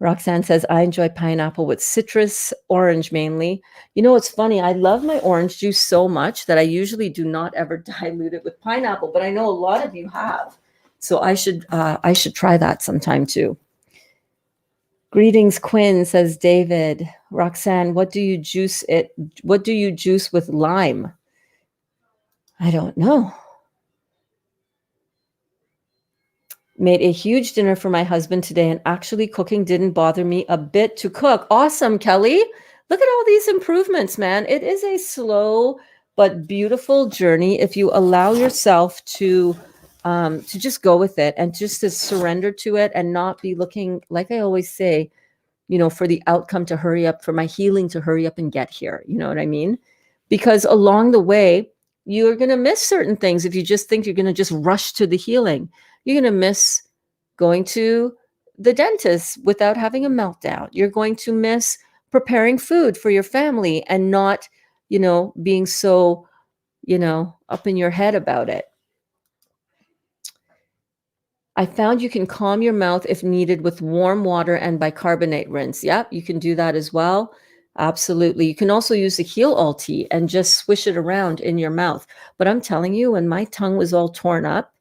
Roxanne says, I enjoy pineapple with citrus, orange mainly. You know, it's funny. I love my orange juice so much that I usually do not ever dilute it with pineapple, but I know a lot of you have. So I should try that sometime too. Greetings, Quinn, says David. Roxanne, what do you juice it? What do you juice with lime? I don't know. Made a huge dinner for my husband today, and actually cooking didn't bother me a bit to cook. Awesome, Kelly. Look at all these improvements, man. It is a slow but beautiful journey if you allow yourself to just go with it and just to surrender to it and not be looking, like I always say, for the outcome to hurry up, for my healing to hurry up and get here. You know what I mean? Because along the way, you're going to miss certain things if you just think you're going to just rush to the healing. You're going to miss going to the dentist without having a meltdown. You're going to miss preparing food for your family and not, being so, up in your head about it. I found you can calm your mouth if needed with warm water and bicarbonate rinse. Yep, you can do that as well. Absolutely. You can also use the heel all tea and just swish it around in your mouth. But I'm telling you, when my tongue was all torn up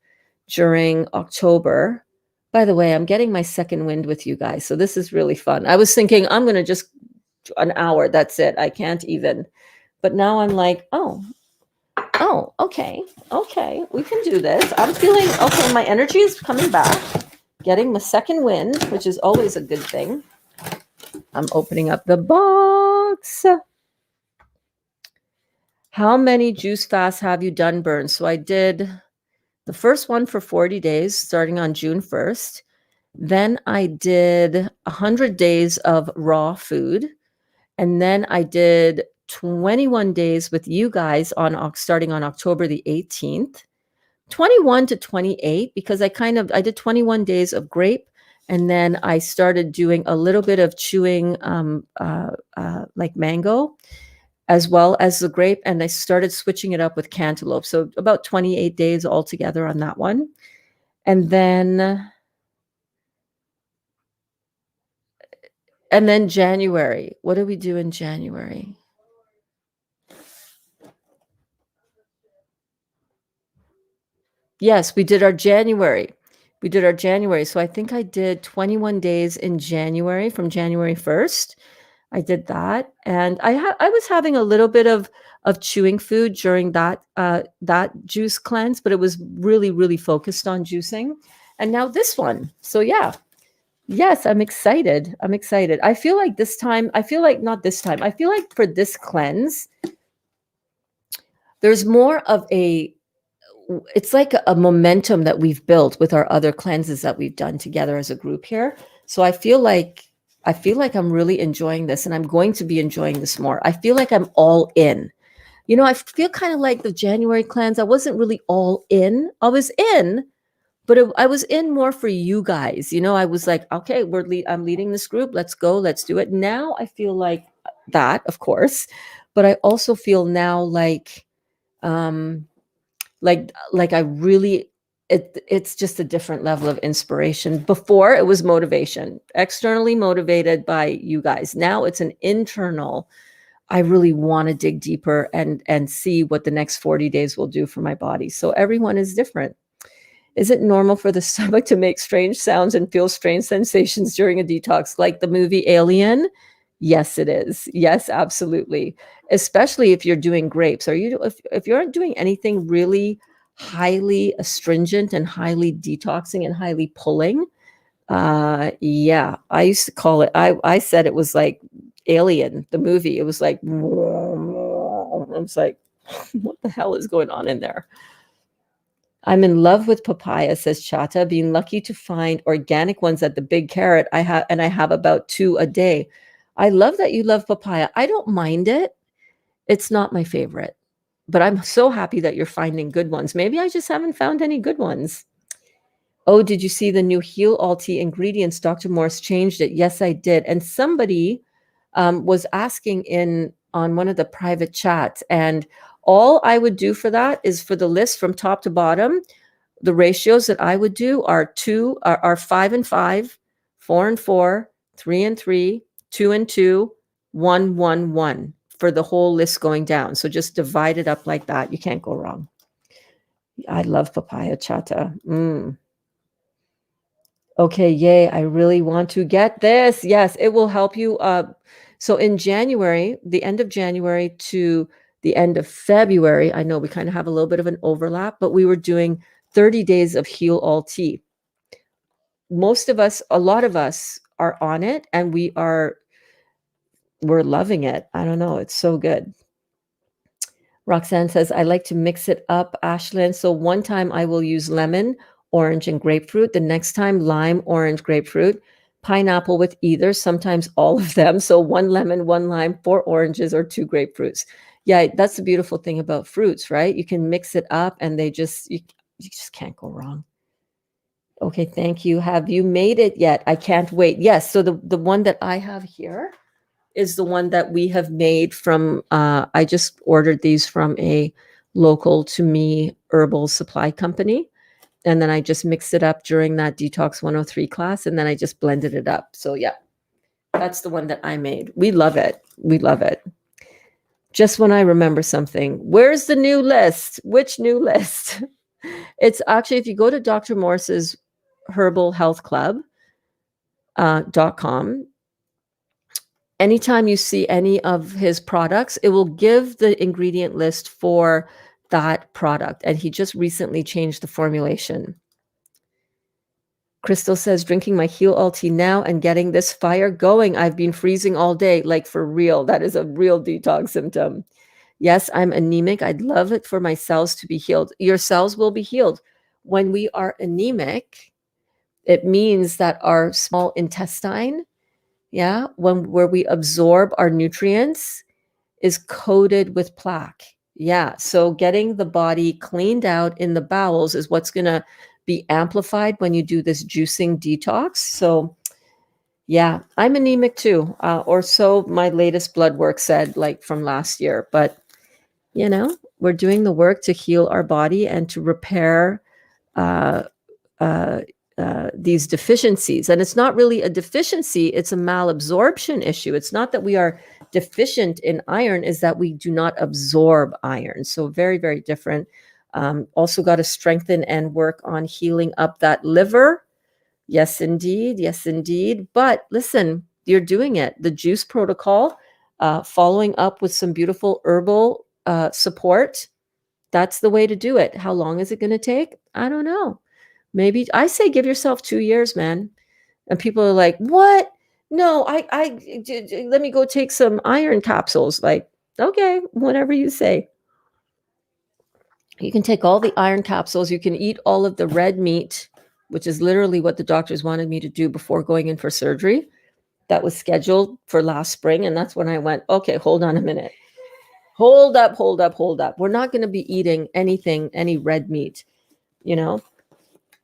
during October, by the way, I'm getting my second wind with you guys. So this is really fun. I was thinking I'm going to just an hour. That's it. I can't even. But now I'm like, oh, okay. Okay. We can do this. I'm feeling okay. My energy is coming back, getting the second wind, which is always a good thing. I'm opening up the box. How many juice fasts have you done, Berns? So I did the first one for 40 days, starting on June 1st. Then I did 100 days of raw food. And then I did 21 days with you guys starting on October the 18th. 21 to 28, because I did 21 days of grape, and then I started doing a little bit of chewing like mango as well as the grape, and I started switching it up with cantaloupe. So about 28 days altogether on that one. And then January. What do we do in January? Yes, we did our January. So I think I did 21 days in January, from January 1st. I did that, and I was having a little bit of chewing food during that juice cleanse, but it was really, really focused on juicing. And now this one. So yeah. Yes, I'm excited. I feel like not this time. I feel like for this cleanse, there's more of it's like a momentum that we've built with our other cleanses that we've done together as a group here. So I feel like I'm really enjoying this, and I'm going to be enjoying this more. I feel like I'm all in. I feel kind of like the January cleanse. I wasn't really all in. I was in, but I was in more for you guys. I was like, okay, I'm leading this group. Let's go. Let's do it. Now I feel like that, of course, but I also feel now um, like I really, it's just a different level of inspiration. Before it was motivation, externally motivated by you guys. Now it's an internal, I really want to dig deeper and see what the next 40 days will do for my body. So everyone is different. Is it normal for the stomach to make strange sounds and feel strange sensations during a detox, like the movie Alien? Yes, it is. Yes, absolutely. Especially if you're doing grapes. If you aren't doing anything really highly astringent and highly detoxing and highly pulling, yeah, I used to call it. I said it was like Alien, the movie. It was like, I was like, what the hell is going on in there? I'm in love with papaya, says Chata, being lucky to find organic ones at the Big Carrot. I have about 2 a day. I love that you love papaya. I don't mind it. It's not my favorite, but I'm so happy that you're finding good ones. Maybe I just haven't found any good ones. Oh, did you see the new Heal All Tea ingredients? Dr. Morse changed it. Yes, I did. And somebody was asking on one of the private chats, and all I would do for that is, for the list from top to bottom, the ratios that I would do are 5 and 5, 4 and 4, 3 and 3, 2 and 2, 1, 1, 1 for the whole list going down. So just divide it up like that. You can't go wrong. I love papaya chata. Okay, yay. I really want to get this. Yes, it will help you. So in January, the end of January to the end of February, I know we kind of have a little bit of an overlap, but we were doing 30 days of Heal All Tea. Most of us, a lot of us are on it, and we're loving it. I don't know. It's so good. Roxanne says, I like to mix it up, Ashlyn. So one time I will use lemon, orange, and grapefruit. The next time, lime, orange, grapefruit, pineapple with either, sometimes all of them. So one lemon, one lime, four oranges, or two grapefruits. Yeah, that's the beautiful thing about fruits, right? You can mix it up and you just can't go wrong. Okay, thank you. Have you made it yet? I can't wait. Yes, so the one that I have here is the one that we have made from I just ordered these from a local to me herbal supply company, and then I just mixed it up during that Detox 103 class, and then I just blended it up. So yeah, that's the one that I made. We love it. We love it. Just when I remember something, where's the new list? Which new list? It's actually, if you go to Dr. Morse's herbal health club .com, anytime you see any of his products, it will give the ingredient list for that product. And he just recently changed the formulation. Crystal says, drinking my Heal All tea now and getting this fire going. I've been freezing all day, like for real. That is a real detox symptom. Yes, I'm anemic. I'd love it for my cells to be healed. Your cells will be healed. When we are anemic, it means that our small intestine, where we absorb our nutrients, is coated with plaque. Yeah. So getting the body cleaned out in the bowels is what's going to be amplified when you do this juicing detox. So, yeah, I'm anemic too, or so my latest blood work said, like from last year. But, we're doing the work to heal our body and to repair uh, uh, these deficiencies. And it's not really a deficiency, it's a malabsorption issue. It's not that we are deficient in iron, is that we do not absorb iron. So very, very different. Also got to strengthen and work on healing up that liver. Yes, indeed. Yes, indeed. But listen, you're doing it. The juice protocol, following up with some beautiful herbal support. That's the way to do it. How long is it going to take? I don't know. Maybe I say give yourself 2 years, man. And people are like, "What? No, let me go take some iron capsules." Like, okay, whatever you say. You can take all the iron capsules. You can eat all of the red meat, which is literally what the doctors wanted me to do before going in for surgery. That was scheduled for last spring. And that's when I went, okay, hold on a minute. Hold up, hold up, hold up. We're not going to be eating any red meat.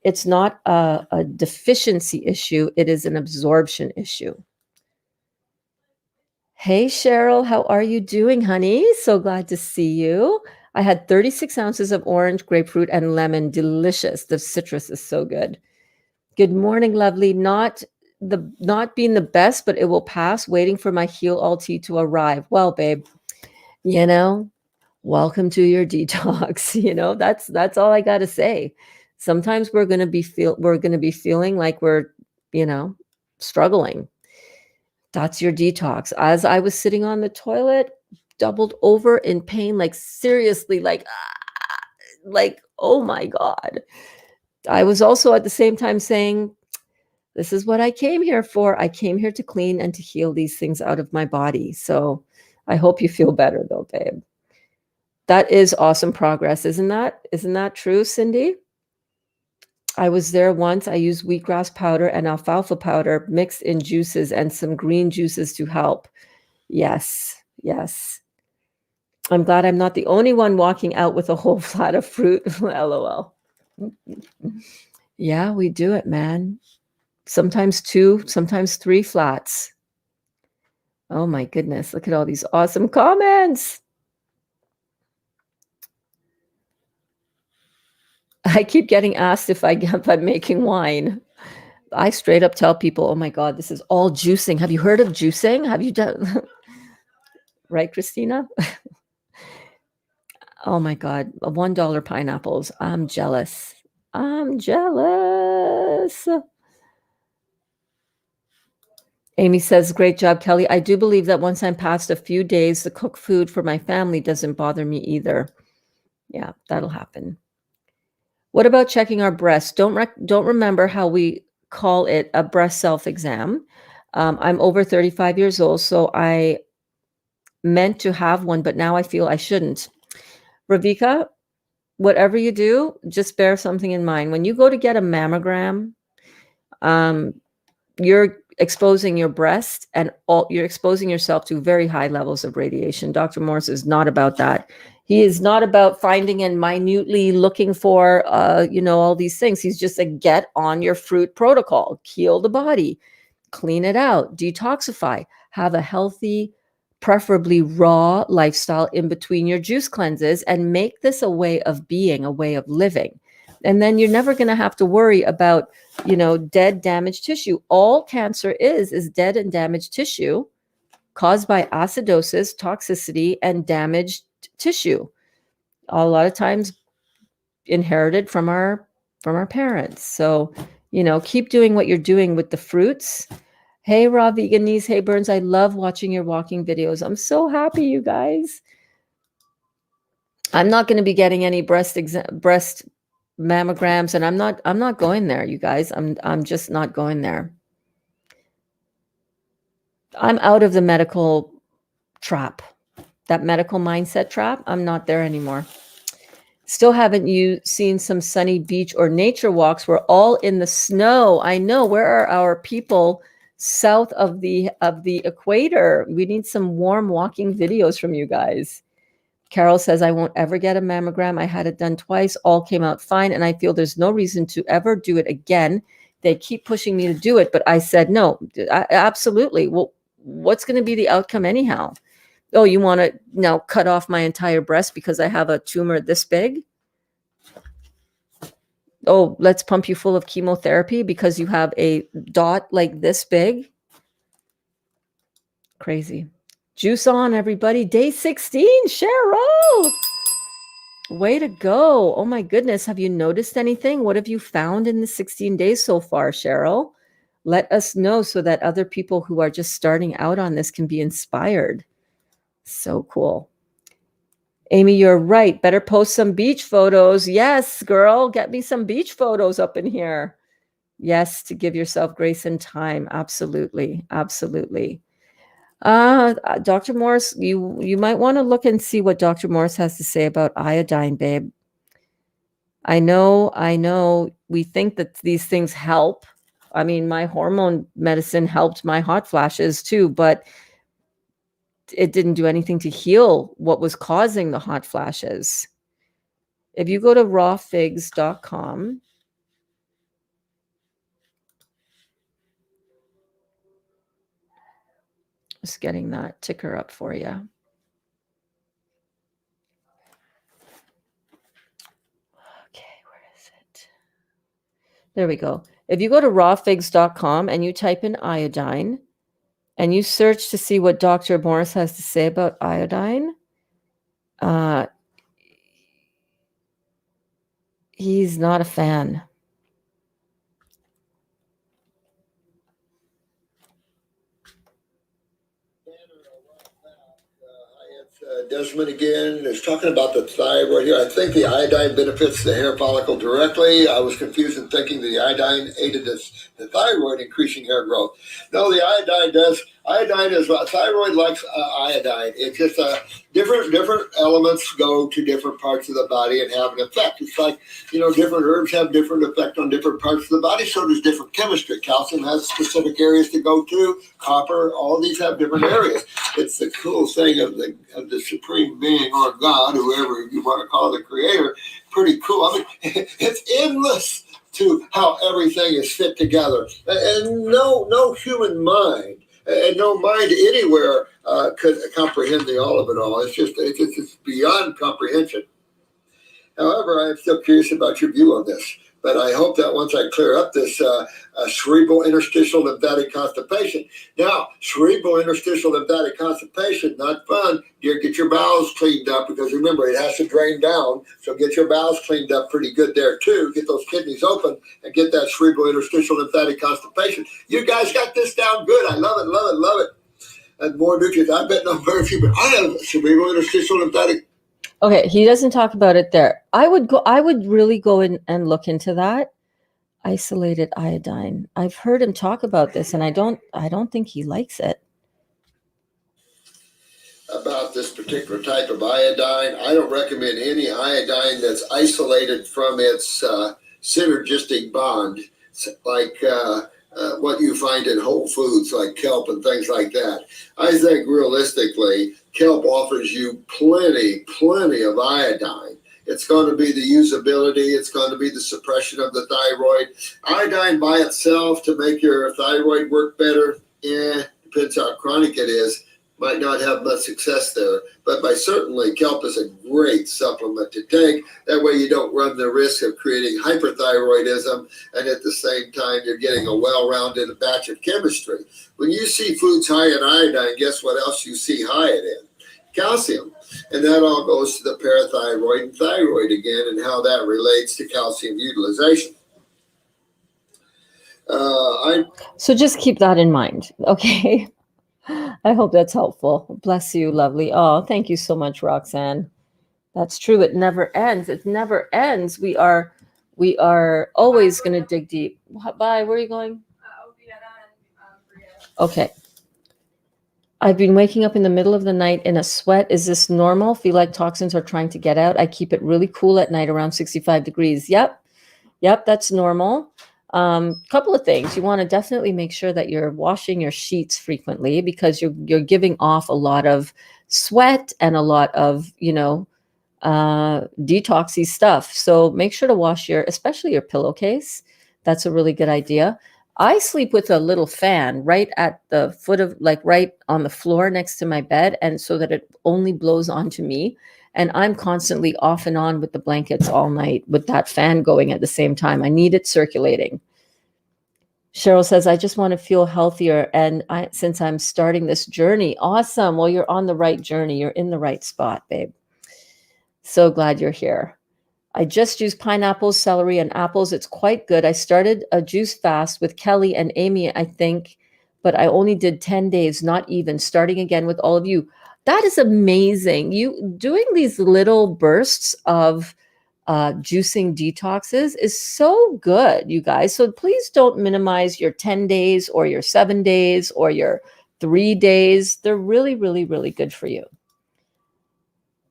It's not a deficiency issue. It is an absorption issue. Hey, Cheryl, how are you doing, honey? So glad to see you. I had 36 ounces of orange, grapefruit, and lemon. Delicious. The citrus is so good. Good morning, lovely. Not being the best, but it will pass. Waiting for my Heal All tea to arrive. Well, babe, welcome to your detox. That's all I got to say. Sometimes we're going to be feeling like we're, struggling. That's your detox. As I was sitting on the toilet, doubled over in pain, like seriously, like, oh my God. I was also at the same time saying, this is what I came here for. I came here to clean and to heal these things out of my body. So I hope you feel better though, babe. That is awesome progress. Isn't that true, Cindy? I was there once. I used wheatgrass powder and alfalfa powder mixed in juices and some green juices to help. Yes, yes. I'm glad I'm not the only one walking out with a whole flat of fruit. LOL. Yeah, we do it, man. Sometimes 2, sometimes 3 flats. Oh my goodness. Look at all these awesome comments. I keep getting asked if I'm making wine. I straight up tell people, oh my God, this is all juicing. Have you heard of juicing? Have you done? Right, Christina? Oh my God, $1 pineapples. I'm jealous. I'm jealous. Amy says, great job, Kelly. I do believe that once I'm past a few days, the cooked food for my family doesn't bother me either. Yeah, that'll happen. What about checking our breasts? Don't remember how we call it a breast self-exam. I'm over 35 years old, so I meant to have one, but now I feel I shouldn't. Ravika, whatever you do, just bear something in mind. When you go to get a mammogram, you're exposing your breast and you're exposing yourself to very high levels of radiation. Dr. Morse is not about that. He is not about finding and minutely looking for, all these things. He's just a get on your fruit protocol, heal the body, clean it out, detoxify, have a healthy, preferably raw lifestyle in between your juice cleanses, and make this a way of being, a way of living. And then you're never going to have to worry about, dead, damaged tissue. All cancer is dead and damaged tissue caused by acidosis, toxicity, and damaged tissue. A lot of times inherited from our parents. So, keep doing what you're doing with the fruits. Hey, Raw Veganese. Hey, Berns. I love watching your walking videos. I'm so happy, you guys. I'm not going to be getting any breast mammograms, and I'm not going there, you guys. I'm just not going there. I'm out of the medical trap, that medical mindset trap. I'm not there anymore. Still haven't you seen some sunny beach or nature walks? We're all in the snow. I know. Where are our people south of the equator? We need some warm walking videos from you guys. Carol says, I won't ever get a mammogram. I had it done twice. All came out fine. And I feel there's no reason to ever do it again. They keep pushing me to do it. But I said, no, absolutely. Well, what's going to be the outcome anyhow? Oh, you want to now cut off my entire breast because I have a tumor this big? Oh, let's pump you full of chemotherapy because you have a dot like this big? Crazy. Juice on, everybody. Day 16, Cheryl. Way to go. Oh my goodness. Have you noticed anything? What have you found in the 16 days so far, Cheryl? Let us know so that other people who are just starting out on this can be inspired. So cool. Amy, you're right. Better post some beach photos. Yes, girl, get me some beach photos up in here. Yes, to give yourself grace and time. Absolutely. Absolutely. Dr. Morse, you might want to look and see what Dr. Morse has to say about iodine, babe. I know we think that these things help. I mean, my hormone medicine helped my hot flashes too, but it didn't do anything to heal what was causing the hot flashes. If you go to rawfigs.com, just getting that ticker up for you. Okay, where is it? There we go. If you go to rawfigs.com and you type in iodine and you search to see what Dr. Morris has to say about iodine, he's not a fan. Desmond again is talking about the thyroid here. I think the iodine benefits the hair follicle directly. I was confused in thinking the iodine aided the thyroid, increasing hair growth. No, the iodine does. Iodine is thyroid likes iodine. It's just different elements go to different parts of the body and have an effect. It's like, different herbs have different effect on different parts of the body. So does different chemistry. Calcium has specific areas to go to. Copper, all these have different areas. It's the cool thing of the supreme being or God, whoever you want to call the creator. Pretty cool. I mean, it's endless to how everything is fit together, and no human mind and no mind anywhere could comprehend all of it all. It's just beyond comprehension. However, I'm still curious about your view on this. But I hope that once I clear up this cerebral interstitial lymphatic constipation. Now, cerebral interstitial lymphatic constipation, not fun. You get your bowels cleaned up, because remember, it has to drain down. So get your bowels cleaned up pretty good there too. Get those kidneys open and get that cerebral interstitial lymphatic constipation. You guys got this down good. I love it, love it, love it. And more nutrients. I bet not very few, but I have cerebral interstitial lymphatic. Okay, he doesn't talk about it there. I would really go in and look into that. Isolated iodine. I've heard him talk about this, and I don't think he likes it. About this particular type of iodine, I don't recommend any iodine that's isolated from its synergistic bond, like what you find in Whole Foods, like kelp and things like that. I think realistically, kelp offers you plenty of iodine. It's going to be the usability. It's going to be the suppression of the thyroid. Iodine by itself to make your thyroid work better, depends how chronic it is. Might not have much success there. But by certainly, kelp is a great supplement to take. That way you don't run the risk of creating hyperthyroidism, and at the same time, you're getting a well-rounded batch of chemistry. When you see foods high in iodine, guess what else you see high it in? Calcium. And that all goes to the parathyroid and thyroid again, and how that relates to calcium utilization. So just keep that in mind, okay? I hope that's helpful. Bless you, lovely. Oh, thank you so much, Roxanne. That's true. It never ends. It never ends. We are always going to dig deep. Bye. Where are you going? Okay. I've been waking up in the middle of the night in a sweat. Is this normal? Feel like toxins are trying to get out. I keep it really cool at night, around 65 degrees. Yep, that's normal. Couple of things. You want to definitely make sure that you're washing your sheets frequently, because you're giving off a lot of sweat and a lot of, detoxy stuff. So make sure to wash especially your pillowcase. That's a really good idea. I sleep with a little fan right at the foot of, right on the floor next to my bed, and so that it only blows onto me. And I'm constantly off and on with the blankets all night with that fan going at the same time. I need it circulating. Cheryl says, I just want to feel healthier. And since I'm starting this journey, awesome. Well, you're on the right journey. You're in the right spot, babe. So glad you're here. I just used pineapples, celery, and apples. It's quite good. I started a juice fast with Kelly and Amy, I think, but I only did 10 days, not even, starting again with all of you. That is amazing. You doing these little bursts of juicing detoxes is so good, you guys. So please don't minimize your 10 days or your 7 days or your 3 days. They're really, really, really good for you.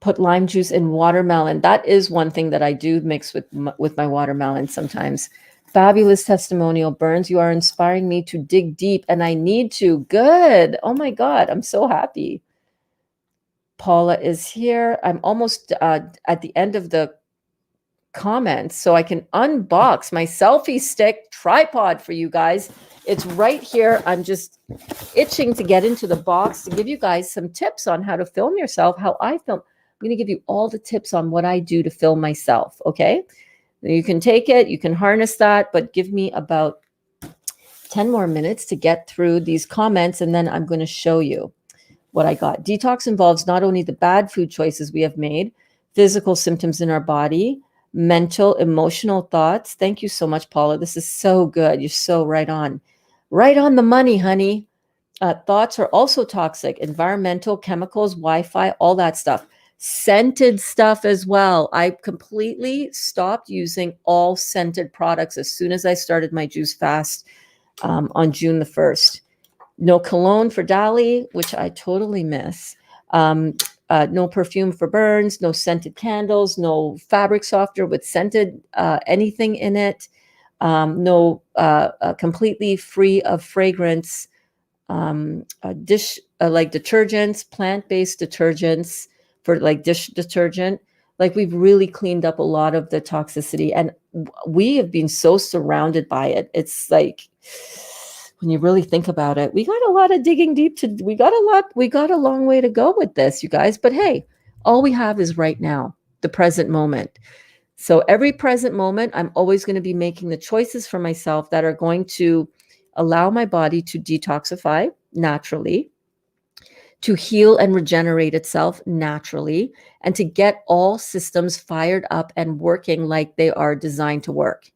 Put lime juice in watermelon. That is one thing that I do mix with my watermelon sometimes. Fabulous testimonial, Berns. You are inspiring me to dig deep, and I need to. Good. Oh my God, I'm so happy. Paula is here. I'm almost at the end of the comments, so I can unbox my selfie stick tripod for you guys. It's right here. I'm just itching to get into the box to give you guys some tips on how to film yourself, how I film. I'm going to give you all the tips on what I do to film myself, okay? You can take it, you can harness that, but give me about 10 more minutes to get through these comments, and then I'm going to show you what I got. Detox involves not only the bad food choices we have made, physical symptoms in our body, mental, emotional thoughts. Thank you so much, Paula. This is so good. You're so right on the money, honey. Thoughts are also toxic, environmental, chemicals, Wi-Fi, all that stuff. Scented stuff as well. I completely stopped using all scented products as soon as I started my juice fast on June the 1st. No cologne for Dali, which I totally miss. No perfume for Berns, no scented candles, no fabric softener with scented anything in it. No completely free of fragrance. Dish like detergents, plant-based detergents for like dish detergent. Like we've really cleaned up a lot of the toxicity, and we have been so surrounded by it. It's like, when you really think about it, we got a lot of digging deep we got a long way to go with this, you guys. But hey, all we have is right now, the present moment. So every present moment, I'm always going to be making the choices for myself that are going to allow my body to detoxify naturally, to heal and regenerate itself naturally, and to get all systems fired up and working like they are designed to work.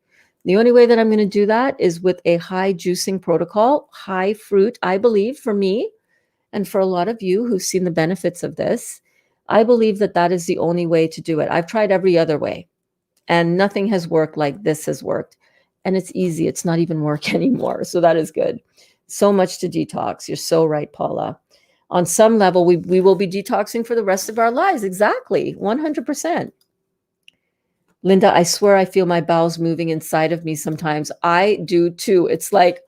The only way that I'm going to do that is with a high juicing protocol, high fruit. I believe for me, and for a lot of you who've seen the benefits of this, I believe that that is the only way to do it. I've tried every other way, and nothing has worked like this has worked. And it's easy. It's not even work anymore. So that is good. So much to detox. You're so right, Paula. On some level, we will be detoxing for the rest of our lives. Exactly. 100%. Linda, I swear I feel my bowels moving inside of me sometimes. I do too. It's like,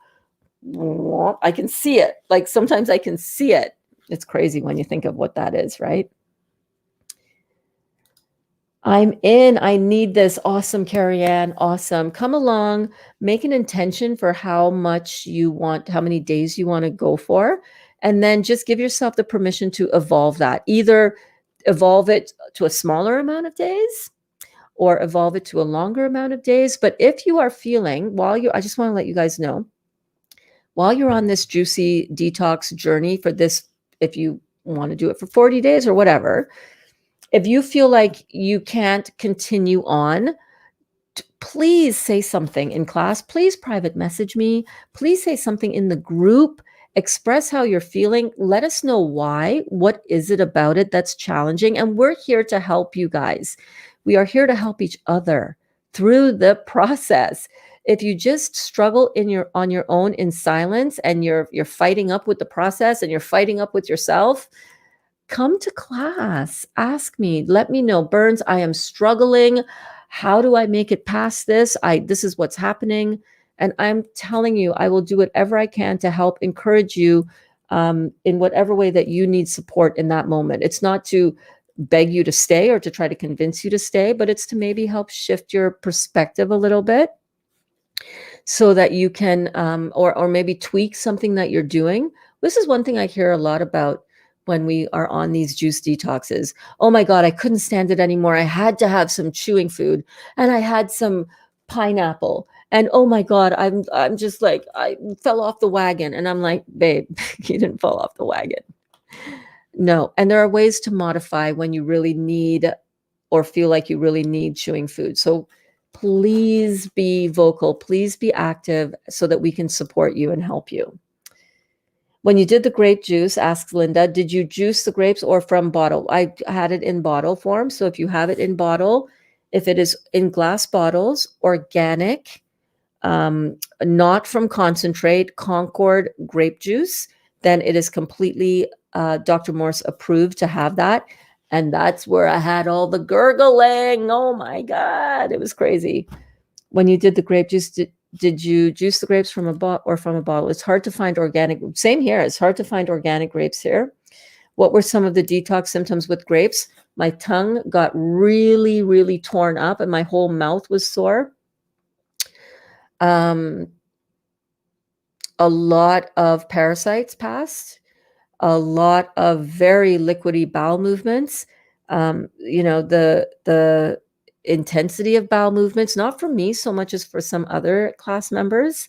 I can see it. Like sometimes I can see it. It's crazy when you think of what that is, right? I'm in. I need this. Awesome, Carrie Ann. Awesome. Come along. Make an intention for how much you want, how many days you want to go for. And then just give yourself the permission to evolve that. Either evolve it to a smaller amount of days or evolve it to a longer amount of days. But if you are feeling, I just want to let you guys know, while you're on this juicy detox journey for this, if you want to do it for 40 days or whatever, if you feel like you can't continue on, please say something in class. Please private message me. Please say something in the group. Express how you're feeling. Let us know why. What is it about it that's challenging? And we're here to help you guys. We are here to help each other through the process. If you just struggle on your own in silence and you're fighting up with the process and you're fighting up with yourself, come to class. Ask me. Let me know. Berns, I am struggling. How do I make it past this? This is what's happening. And I'm telling you, I will do whatever I can to help encourage you in whatever way that you need support in that moment. It's not to beg you to stay or to try to convince you to stay, but it's to maybe help shift your perspective a little bit so that you can, or maybe tweak something that you're doing. This is one thing I hear a lot about when we are on these juice detoxes. Oh my God, I couldn't stand it anymore. I had to have some chewing food and I had some pineapple. And oh my God, I'm just like, I fell off the wagon. And I'm like, babe, you didn't fall off the wagon. No. And there are ways to modify when you really need or feel like you really need chewing food. So please be vocal, please be active so that we can support you and help you. When you did the grape juice, asks Linda, did you juice the grapes or from bottle? I had it in bottle form. So if you have it in bottle, if it is in glass bottles, organic, not from concentrate, Concord grape juice, then it is completely Dr. Morse approved to have that. And that's where I had all the gurgling. Oh my God, it was crazy. When you did the grape juice, did you juice the grapes from a bottle or from a bottle? It's hard to find organic. Same here. It's hard to find organic grapes here. What were some of the detox symptoms with grapes? My tongue got really, really torn up and my whole mouth was sore. A lot of parasites passed, a lot of very liquidy bowel movements. The intensity of bowel movements, not for me so much as for some other class members,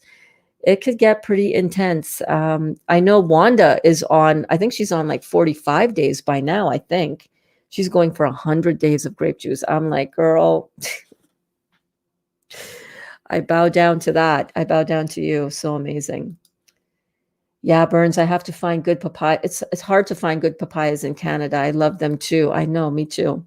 it could get pretty intense. I know Wanda is on, I think she's on like 45 days by now. I think she's going for 100 days of grape juice. I'm like, girl, I bow down to that. I bow down to you. So amazing. Yeah, Berns, I have to find good papaya. It's hard to find good papayas in Canada. I love them too. I know, me too.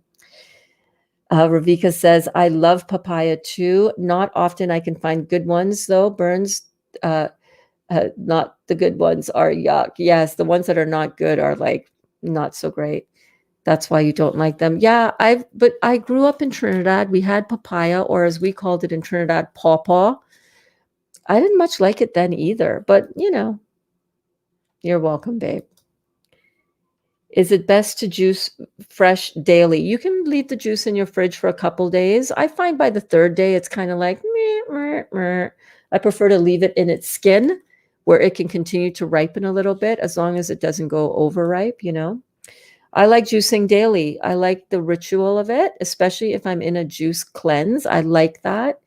Ravika says, I love papaya too. Not often I can find good ones though. Berns, not the good ones are yuck. Yes, the ones that are not good are like not so great. That's why you don't like them. Yeah, but I grew up in Trinidad. We had papaya, or as we called it in Trinidad, pawpaw. I didn't much like it then either, but you're welcome, babe. Is it best to juice fresh daily? You can leave the juice in your fridge for a couple days. I find by the third day, it's kind of like, meh, meh, meh. I prefer to leave it in its skin where it can continue to ripen a little bit as long as it doesn't go overripe, I like juicing daily. I like the ritual of it, especially if I'm in a juice cleanse. I like that.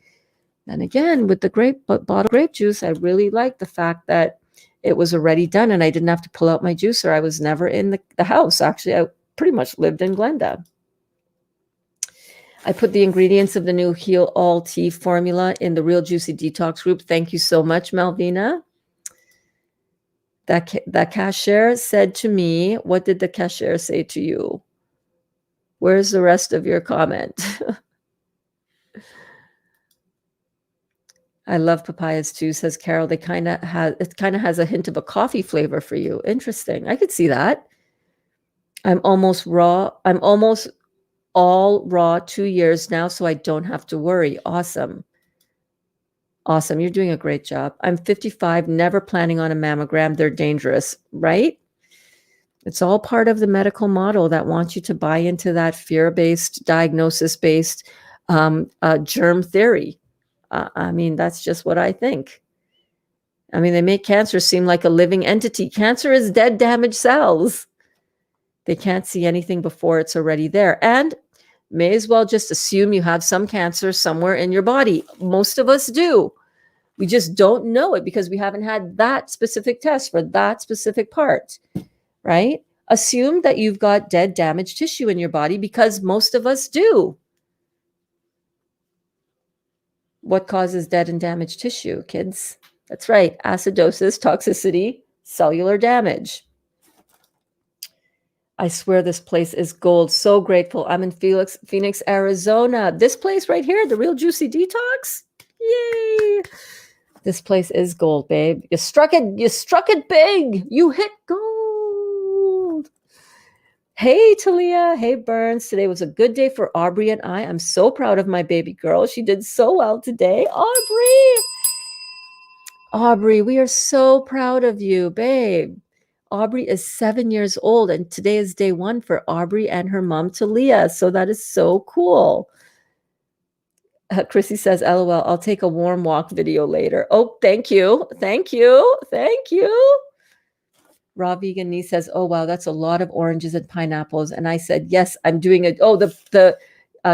And again, with the bottle of grape juice, I really like the fact that it was already done and I didn't have to pull out my juicer. I was never in the house. Actually, I pretty much lived in Glenda. I put the ingredients of the new Heal All Tea formula in the Real Juicy Detox group. Thank you so much, Malvina. That cashier said to me, what did the cashier say to you? Where's the rest of your comment? I love papayas too, says Carol. It kind of has a hint of a coffee flavor for you. Interesting. I could see that. I'm almost all raw 2 years now, so I don't have to worry. Awesome. Awesome. You're doing a great job. I'm 55, never planning on a mammogram. They're dangerous, right? It's all part of the medical model that wants you to buy into that fear-based, diagnosis-based germ theory. I mean, that's just what I think. I mean, they make cancer seem like a living entity. Cancer is dead, damaged cells. They can't see anything before it's already there. And may as well just assume you have some cancer somewhere in your body. Most of us do. We just don't know it because we haven't had that specific test for that specific part, right? Assume that you've got dead, damaged tissue in your body because most of us do. What causes dead and damaged tissue, kids? That's right. Acidosis, toxicity, cellular damage. I swear this place is gold. So grateful. I'm in Phoenix, Arizona. This place right here, the Real Juicy Detox. Yay. This place is gold, babe. You struck it big. You hit gold. Hey, Talia. Hey, Berns. Today was a good day for Aubrey and I. I'm so proud of my baby girl. She did so well today. Aubrey, we are so proud of you, babe. Aubrey is 7 years old, and today is day 1 for Aubrey and her mom, Talia. So that is so cool. Chrissy says, LOL, I'll take a warm walk video later. Oh, thank you. Thank you. Thank you. Raw Vegan niece says, oh, wow, that's a lot of oranges and pineapples. And I said, yes, I'm doing it. Oh, the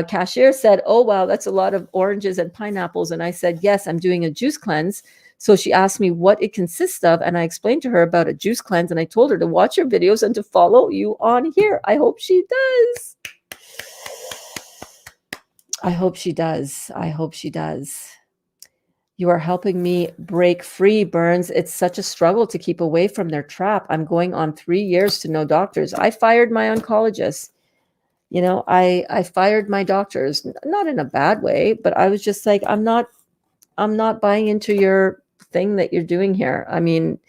cashier said, oh, wow, that's a lot of oranges and pineapples. And I said, yes, I'm doing a juice cleanse. So she asked me what it consists of. And I explained to her about a juice cleanse. And I told her to watch your videos and to follow you on here. I hope she does. I hope she does. I hope she does. You are helping me break free, Berns. It's such a struggle to keep away from their trap. I'm going on 3 years to no doctors. I fired my oncologist. You know, I fired my doctors, not in a bad way, but I was just like, I'm not buying into your thing that you're doing here. I mean,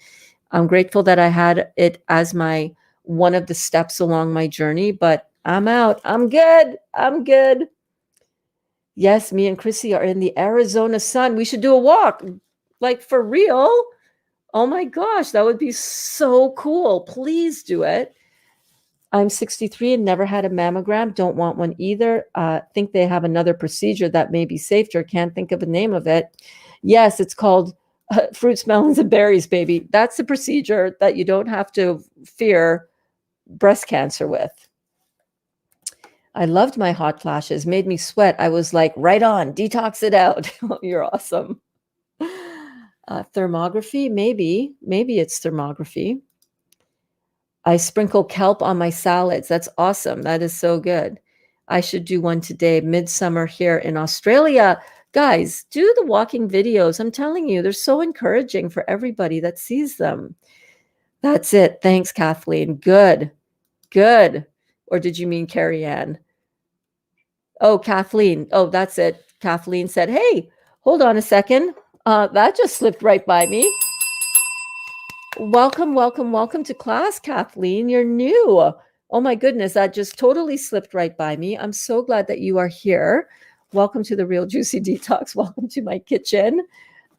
I'm grateful that I had it as one of the steps along my journey, but I'm out. I'm good. I'm good. Yes, me and Chrissy are in the Arizona sun. We should do a walk, like for real. Oh my gosh, that would be so cool. Please do it. I'm 63 and never had a mammogram. Don't want one either. Think they have another procedure that may be safer. Can't think of the name of it. Yes, it's called fruits, melons, and berries, baby. That's the procedure that you don't have to fear breast cancer with. I loved my hot flashes, made me sweat. I was like, right on, detox it out. You're awesome. Thermography, maybe it's thermography. I sprinkle kelp on my salads. That's awesome. That is so good. I should do one today, midsummer here in Australia. Guys, do the walking videos. I'm telling you, they're so encouraging for everybody that sees them. That's it. Thanks, Kathleen. Good. Or did you mean Carrie Ann? Oh, Kathleen. Oh, that's it. Kathleen said, hey, hold on a second. That just slipped right by me. Welcome to class, Kathleen. You're new. Oh my goodness, that just totally slipped right by me. I'm so glad that you are here. Welcome to the Real Juicy Detox. Welcome to my kitchen.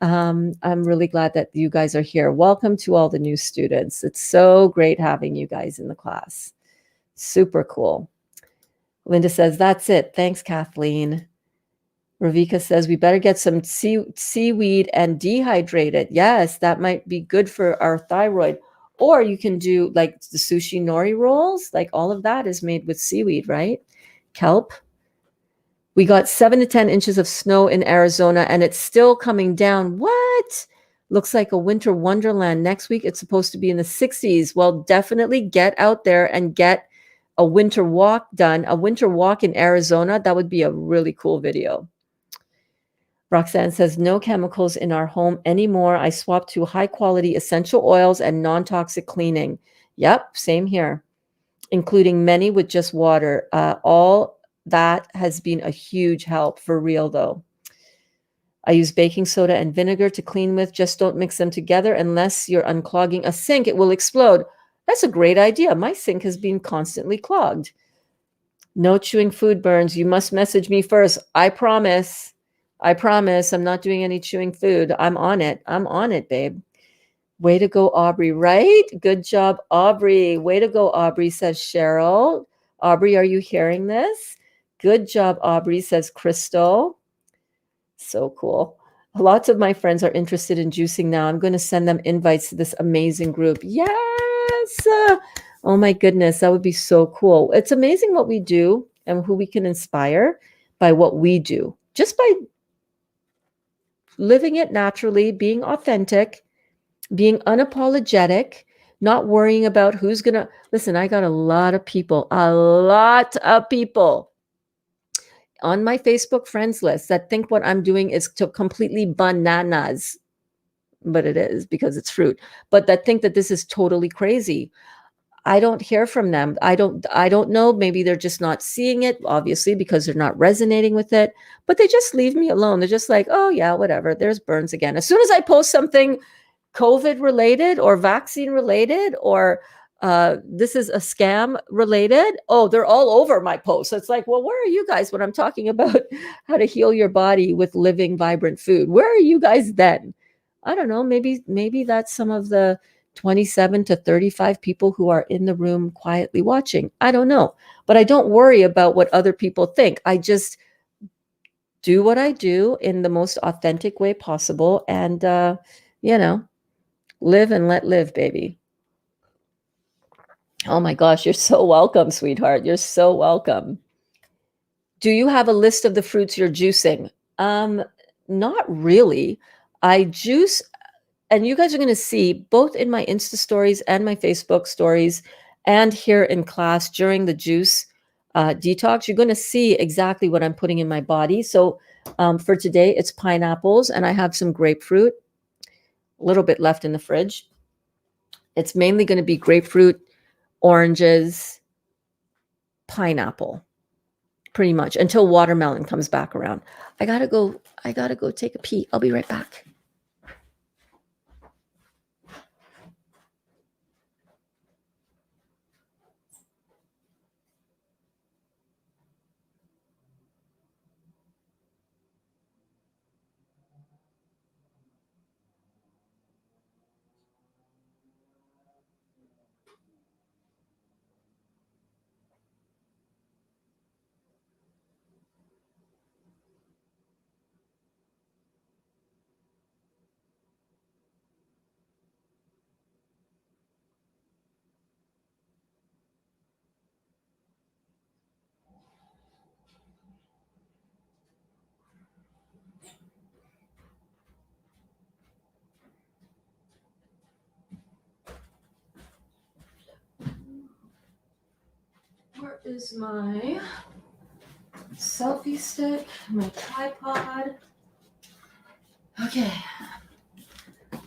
I'm really glad that you guys are here. Welcome to all the new students. It's so great having you guys in the class. Super cool. Linda says, that's it. Thanks, Kathleen. Ravika says, we better get some seaweed and dehydrate it. Yes, that might be good for our thyroid. Or you can do like the sushi nori rolls, like all of that is made with seaweed, right? Kelp. We got 7 to 10 inches of snow in Arizona and it's still coming down. What? Looks like a winter wonderland. Next week, it's supposed to be in the 60s. Well, definitely get out there and get a winter walk done. A winter walk in Arizona, that would be a really cool video. Roxanne says, no chemicals in our home anymore. I swapped to high quality essential oils and non-toxic cleaning. Yep, same here, including many with just water. All that has been a huge help for real, though. I use baking soda and vinegar to clean with. Just don't mix them together unless you're unclogging a sink. It will explode. That's a great idea. My sink has been constantly clogged. No chewing food, Berns. You must message me first. I promise. I promise I'm not doing any chewing food. I'm on it. I'm on it, babe. Way to go, Aubrey, right? Good job, Aubrey. Way to go, Aubrey, says Cheryl. Aubrey, are you hearing this? Good job, Aubrey, says Crystal. So cool. Lots of my friends are interested in juicing now. I'm going to send them invites to this amazing group. Yes. Oh my goodness. That would be so cool. It's amazing what we do and who we can inspire by what we do. Just by living it naturally, being authentic, being unapologetic, not worrying about who's going to listen. I got a lot of people on my Facebook friends list that think what I'm doing is completely bananas, but it is because it's fruit, but that think that this is totally crazy. I don't hear from them. I don't know. Maybe they're just not seeing it, obviously, because they're not resonating with it, but they just leave me alone. They're just like, oh yeah, whatever. There's Berns again. As soon as I post something COVID related or vaccine related or this is a scam related, oh, they're all over my posts. It's like, well, where are you guys when I'm talking about how to heal your body with living vibrant food? Where are you guys then? I don't know. Maybe that's some of the 27 to 35 people who are in the room quietly watching. I don't know. But I don't worry about what other people think. I just do what I do in the most authentic way possible and live and let live, baby. Oh my gosh, you're so welcome, sweetheart. You're so welcome. Do you have a list of the fruits you're juicing? Not really. I juice, and you guys are going to see both in my Insta stories and my Facebook stories and here in class during the juice detox, you're going to see exactly what I'm putting in my body. So for today, it's pineapples, and I have some grapefruit, a little bit left in the fridge. It's mainly going to be grapefruit, oranges, pineapple, pretty much until watermelon comes back around. I gotta go take a pee. I'll be right back. Where is my selfie stick, my tripod? Okay.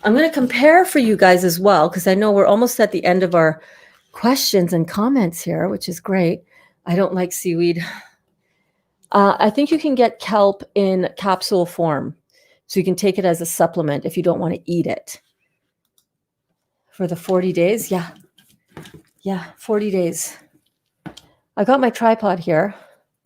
I'm going to compare for you guys as well, because I know we're almost at the end of our questions and comments here, which is great. I don't like seaweed. I think you can get kelp in capsule form. So you can take it as a supplement if you don't want to eat it. For the 40 days, yeah. Yeah, 40 days. I got my tripod here.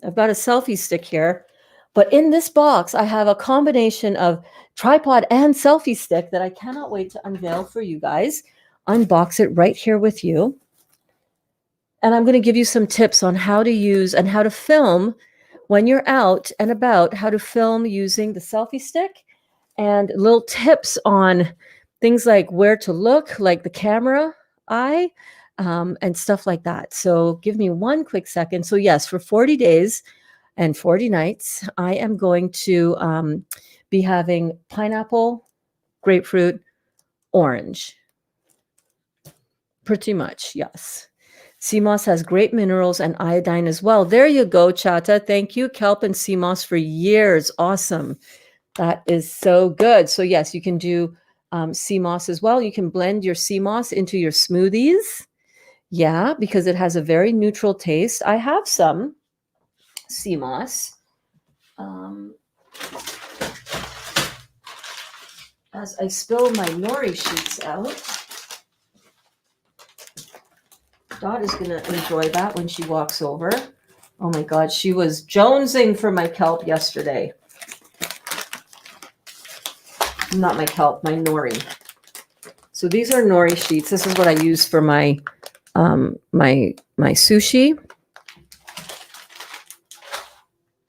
I've got a selfie stick here. But in this box, I have a combination of tripod and selfie stick that I cannot wait to unveil for you guys. Unbox it right here with you. And I'm going to give you some tips on how to use and how to film when you're out and about, how to film using the selfie stick, and little tips on things like where to look, like the camera, eye, and stuff like that. So give me one quick second. So yes, for 40 days and 40 nights, I am going to be having pineapple, grapefruit, orange. Pretty much, yes. Sea moss has great minerals and iodine as well. There you go, Chata. Thank you, kelp and sea moss for years. Awesome. That is so good. So yes, you can do sea moss as well. You can blend your sea moss into your smoothies. Yeah, because it has a very neutral taste. I have some sea moss. As I spill my nori sheets out, Dot is going to enjoy that when she walks over. Oh my God, she was jonesing for my kelp yesterday. Not my kelp, my nori. So these are nori sheets. This is what I use for my my sushi.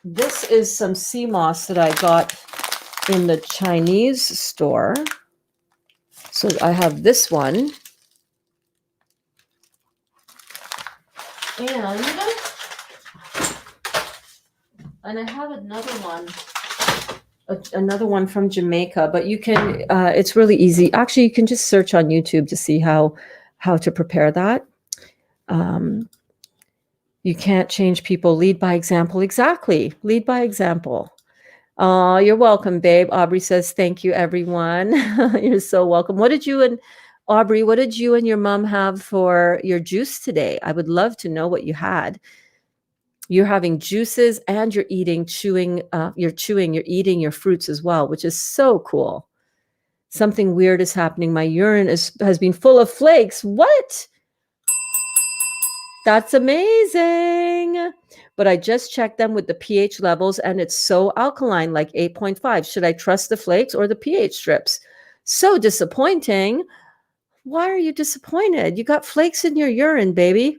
This is some sea moss that I got in the Chinese store. So I have this one. And I have another one from Jamaica, but you can, it's really easy. Actually, you can just search on YouTube to see how to prepare that. You can't change people. Lead by example. Exactly. Lead by example. Oh, you're welcome, babe. Aubrey says, thank you, everyone. You're so welcome. Aubrey, what did you and your mom have for your juice today? I would love to know what you had. You're having juices and you're eating your fruits as well, which is so cool. Something weird is happening. My urine has been full of flakes. What? That's amazing. But I just checked them with the pH levels and it's so alkaline, like 8.5. Should I trust the flakes or the pH strips? So disappointing. Why are you disappointed? You got flakes in your urine, baby.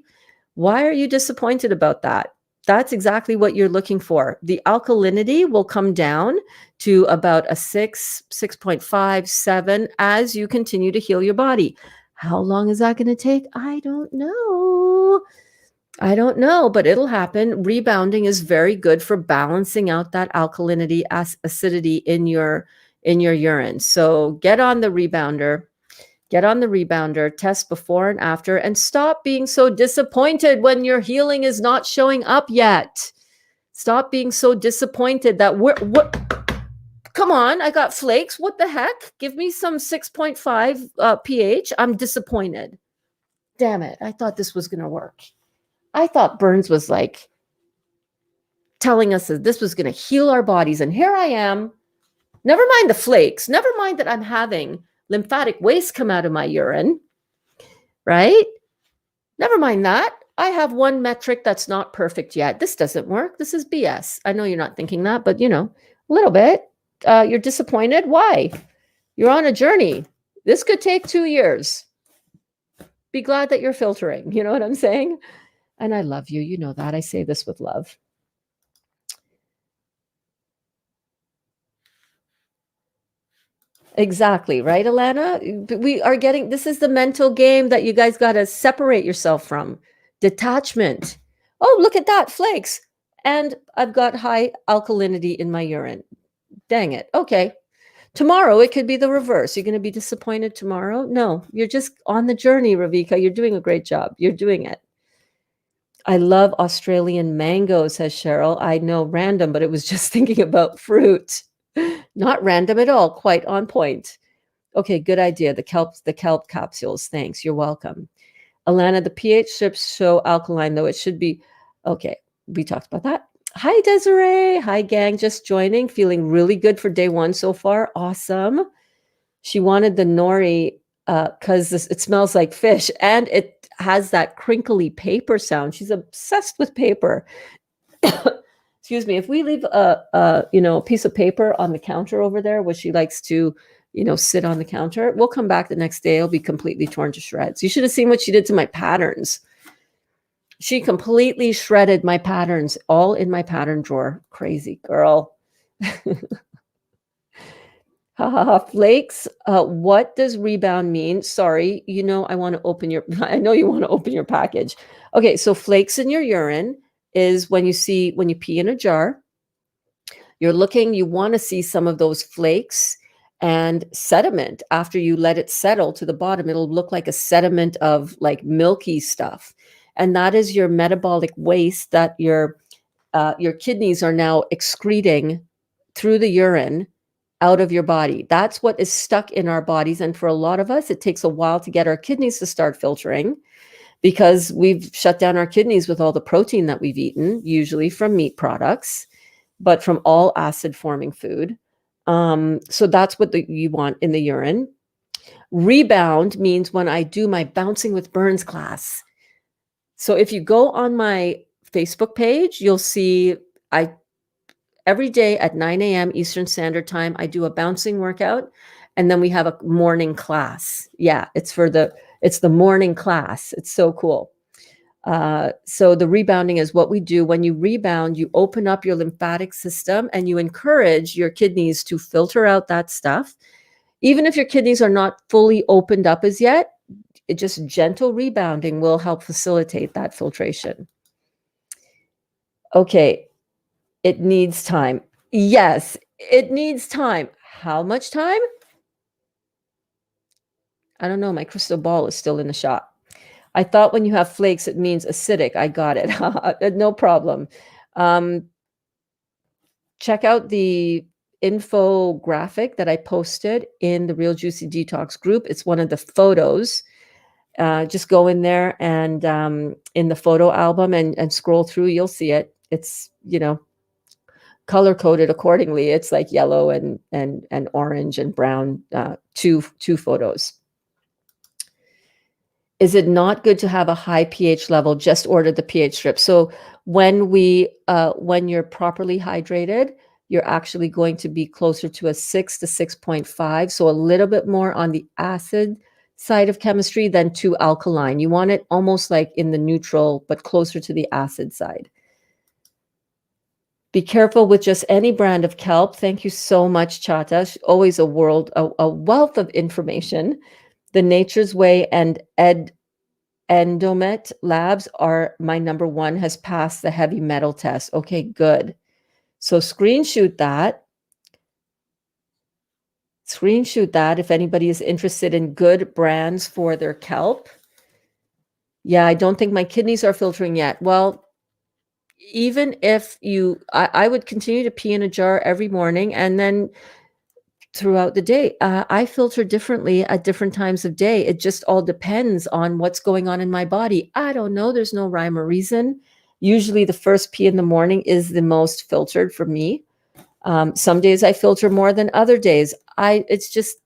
Why are you disappointed about that? That's exactly what you're looking for. The alkalinity will come down to about a 6, 6.5, 7 as you continue to heal your body. How long is that going to take? I don't know, but it'll happen. Rebounding is very good for balancing out that alkalinity, acidity in your urine. So get on the rebounder. Test before and after, and stop being so disappointed when your healing is not showing up yet. Stop being so disappointed that come on, I got flakes. What the heck? Give me some 6.5 pH. I'm disappointed. Damn it. I thought this was going to work. I thought Berns was like telling us that this was going to heal our bodies. And here I am. Never mind the flakes. Never mind that I'm having lymphatic waste come out of my urine, right? Never mind that. I have one metric that's not perfect yet. This doesn't work. This is BS. I know you're not thinking that, but a little bit. You're disappointed. Why? You're on a journey. This could take 2 years. Be glad that you're filtering. You know what I'm saying? And I love you. You know that. I say this with love. Exactly. Right, Alana? We are getting, this is the mental game that you guys got to separate yourself from. Detachment. Oh, look at that. Flakes. And I've got high alkalinity in my urine. Dang it. Okay. Tomorrow, it could be the reverse. You're going to be disappointed tomorrow? No, you're just on the journey, Ravika. You're doing a great job. You're doing it. I love Australian mango, says Cheryl. I know, random, but it was just thinking about fruit. Not random at all. Quite on point. Okay, good idea. The kelp capsules. Thanks. You're welcome. Alana, the pH strips show alkaline, though it should be. Okay, we talked about that. Hi, Desiree. Hi, gang. Just joining. Feeling really good for day 1 so far. Awesome. She wanted the nori because it smells like fish and it has that crinkly paper sound. She's obsessed with paper. Excuse me. If we leave a piece of paper on the counter over there, where she likes to, sit on the counter, we'll come back the next day. It'll be completely torn to shreds. You should have seen what she did to my patterns. She completely shredded my patterns, all in my pattern drawer. Crazy girl. Ha ha ha. Flakes. What does rebound mean? Sorry, I want to open your. I know you want to open your package. Okay, so flakes in your urine is when you pee in a jar. You want to see some of those flakes and sediment after you let it settle to the bottom. It'll look like a sediment of like milky stuff, and that is your metabolic waste that your kidneys are now excreting through the urine out of your body. That's what is stuck in our bodies. And for a lot of us, it takes a while to get our kidneys to start filtering because we've shut down our kidneys with all the protein that we've eaten, usually from meat products, but from all acid forming food. So that's what you want in the urine. Rebound means when I do my Bouncing with Berns class. So if you go on my Facebook page, you'll see I every day at 9 a.m. Eastern Standard Time, I do a bouncing workout, and then we have a morning class. Yeah, it's the morning class. It's so cool. So the rebounding is what we do. When you rebound, you open up your lymphatic system and you encourage your kidneys to filter out that stuff. Even if your kidneys are not fully opened up as yet, just gentle rebounding will help facilitate that filtration. Okay, it needs time. Yes, it needs time. How much time? I don't know. My crystal ball is still in the shop. I thought when you have flakes, it means acidic. I got it. No problem. Check out the infographic that I posted in the Real Juicy Detox group. It's one of the photos. Just go in there and in the photo album and scroll through. You'll see it. It's, color coded accordingly. It's like yellow and orange and brown, two photos. Is it not good to have a high pH level? Just order the pH strip. So when you're properly hydrated, you're actually going to be closer to a 6 to 6.5. So a little bit more on the acid side of chemistry than too alkaline. You want it almost like in the neutral, but closer to the acid side. Be careful with just any brand of kelp. Thank you so much, Chata. Always a wealth of information. The Nature's Way and Endomet Labs are my number one, has passed the heavy metal test. Okay, good. So screenshot that. Screenshot that if anybody is interested in good brands for their kelp. Yeah, I don't think my kidneys are filtering yet. Well, even if I would continue to pee in a jar every morning and then throughout the day. I filter differently at different times of day. It just all depends on what's going on in my body. I don't know. There's no rhyme or reason. Usually the first pee in the morning is the most filtered for me. Some days I filter more than other days. It's just,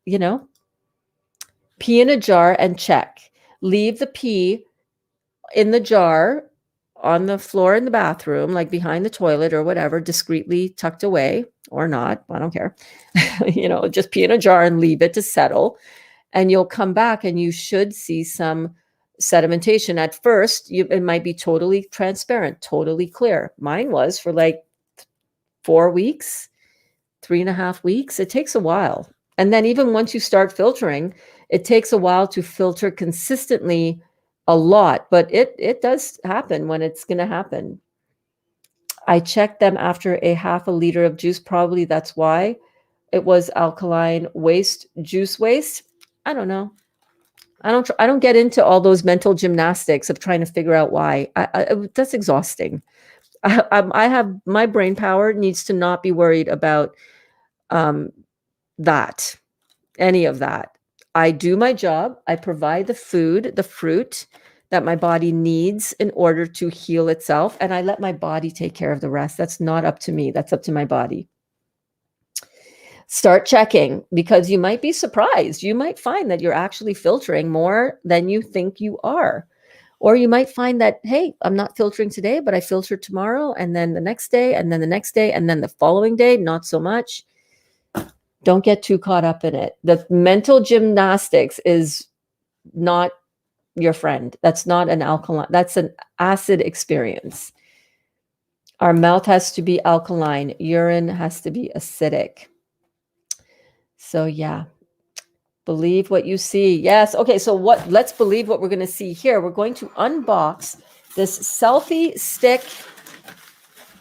pee in a jar and check. Leave the pee in the jar on the floor in the bathroom, like behind the toilet or whatever, discreetly tucked away or not. I don't care. Just pee in a jar and leave it to settle. And you'll come back and you should see some sedimentation. At first, it might be totally transparent, totally clear. Mine was for like 4 weeks, 3.5 weeks. It takes a while. And then even once you start filtering, it takes a while to filter consistently a lot, but it does happen when it's going to happen. I checked them after a half a liter of juice. Probably that's why it was alkaline waste, juice waste. I don't know. I don't get into all those mental gymnastics of trying to figure out why. That's exhausting. I have my brain power needs to not be worried about any of that. I do my job. I provide the food, the fruit that my body needs in order to heal itself. And I let my body take care of the rest. That's not up to me. That's up to my body. Start checking because you might be surprised. You might find that you're actually filtering more than you think you are. Or you might find that, hey, I'm not filtering today, but I filter tomorrow and then the next day and then the next day and then the following day, not so much. Don't get too caught up in it. The mental gymnastics is not your friend. That's not an alkaline. That's an acid experience. Our mouth has to be alkaline. Urine has to be acidic. So yeah, believe what you see. Yes. Okay. So let's believe what we're going to see here. We're going to unbox this selfie stick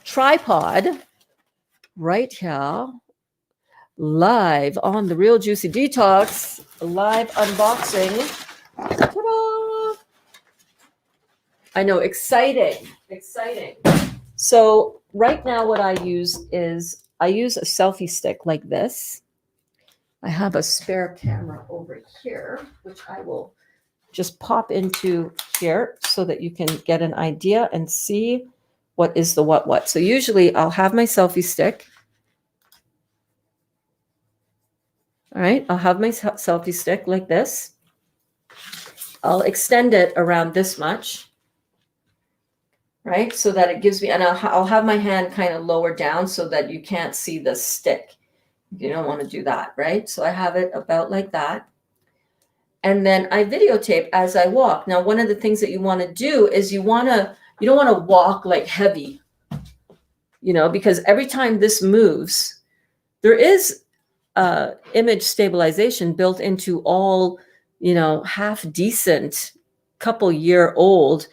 tripod right here, live on the Real Juicy Detox, live unboxing. Ta-da! I know, exciting. So right now what I use is I use a selfie stick like this. I have a spare camera over here, which I will just pop into here so that you can get an idea and see what is the what. So usually I'll have my selfie stick. All right, I'll have my selfie stick like this. I'll extend it around this much, right? So that it gives me, and I'll have my hand kind of lower down so that you can't see the stick. You don't want to do that, right? So I have it about like that. And then I videotape as I walk. Now, one of the things that you want to do is you don't want to walk like heavy, because every time this moves, there is image stabilization built into all, half decent, couple year old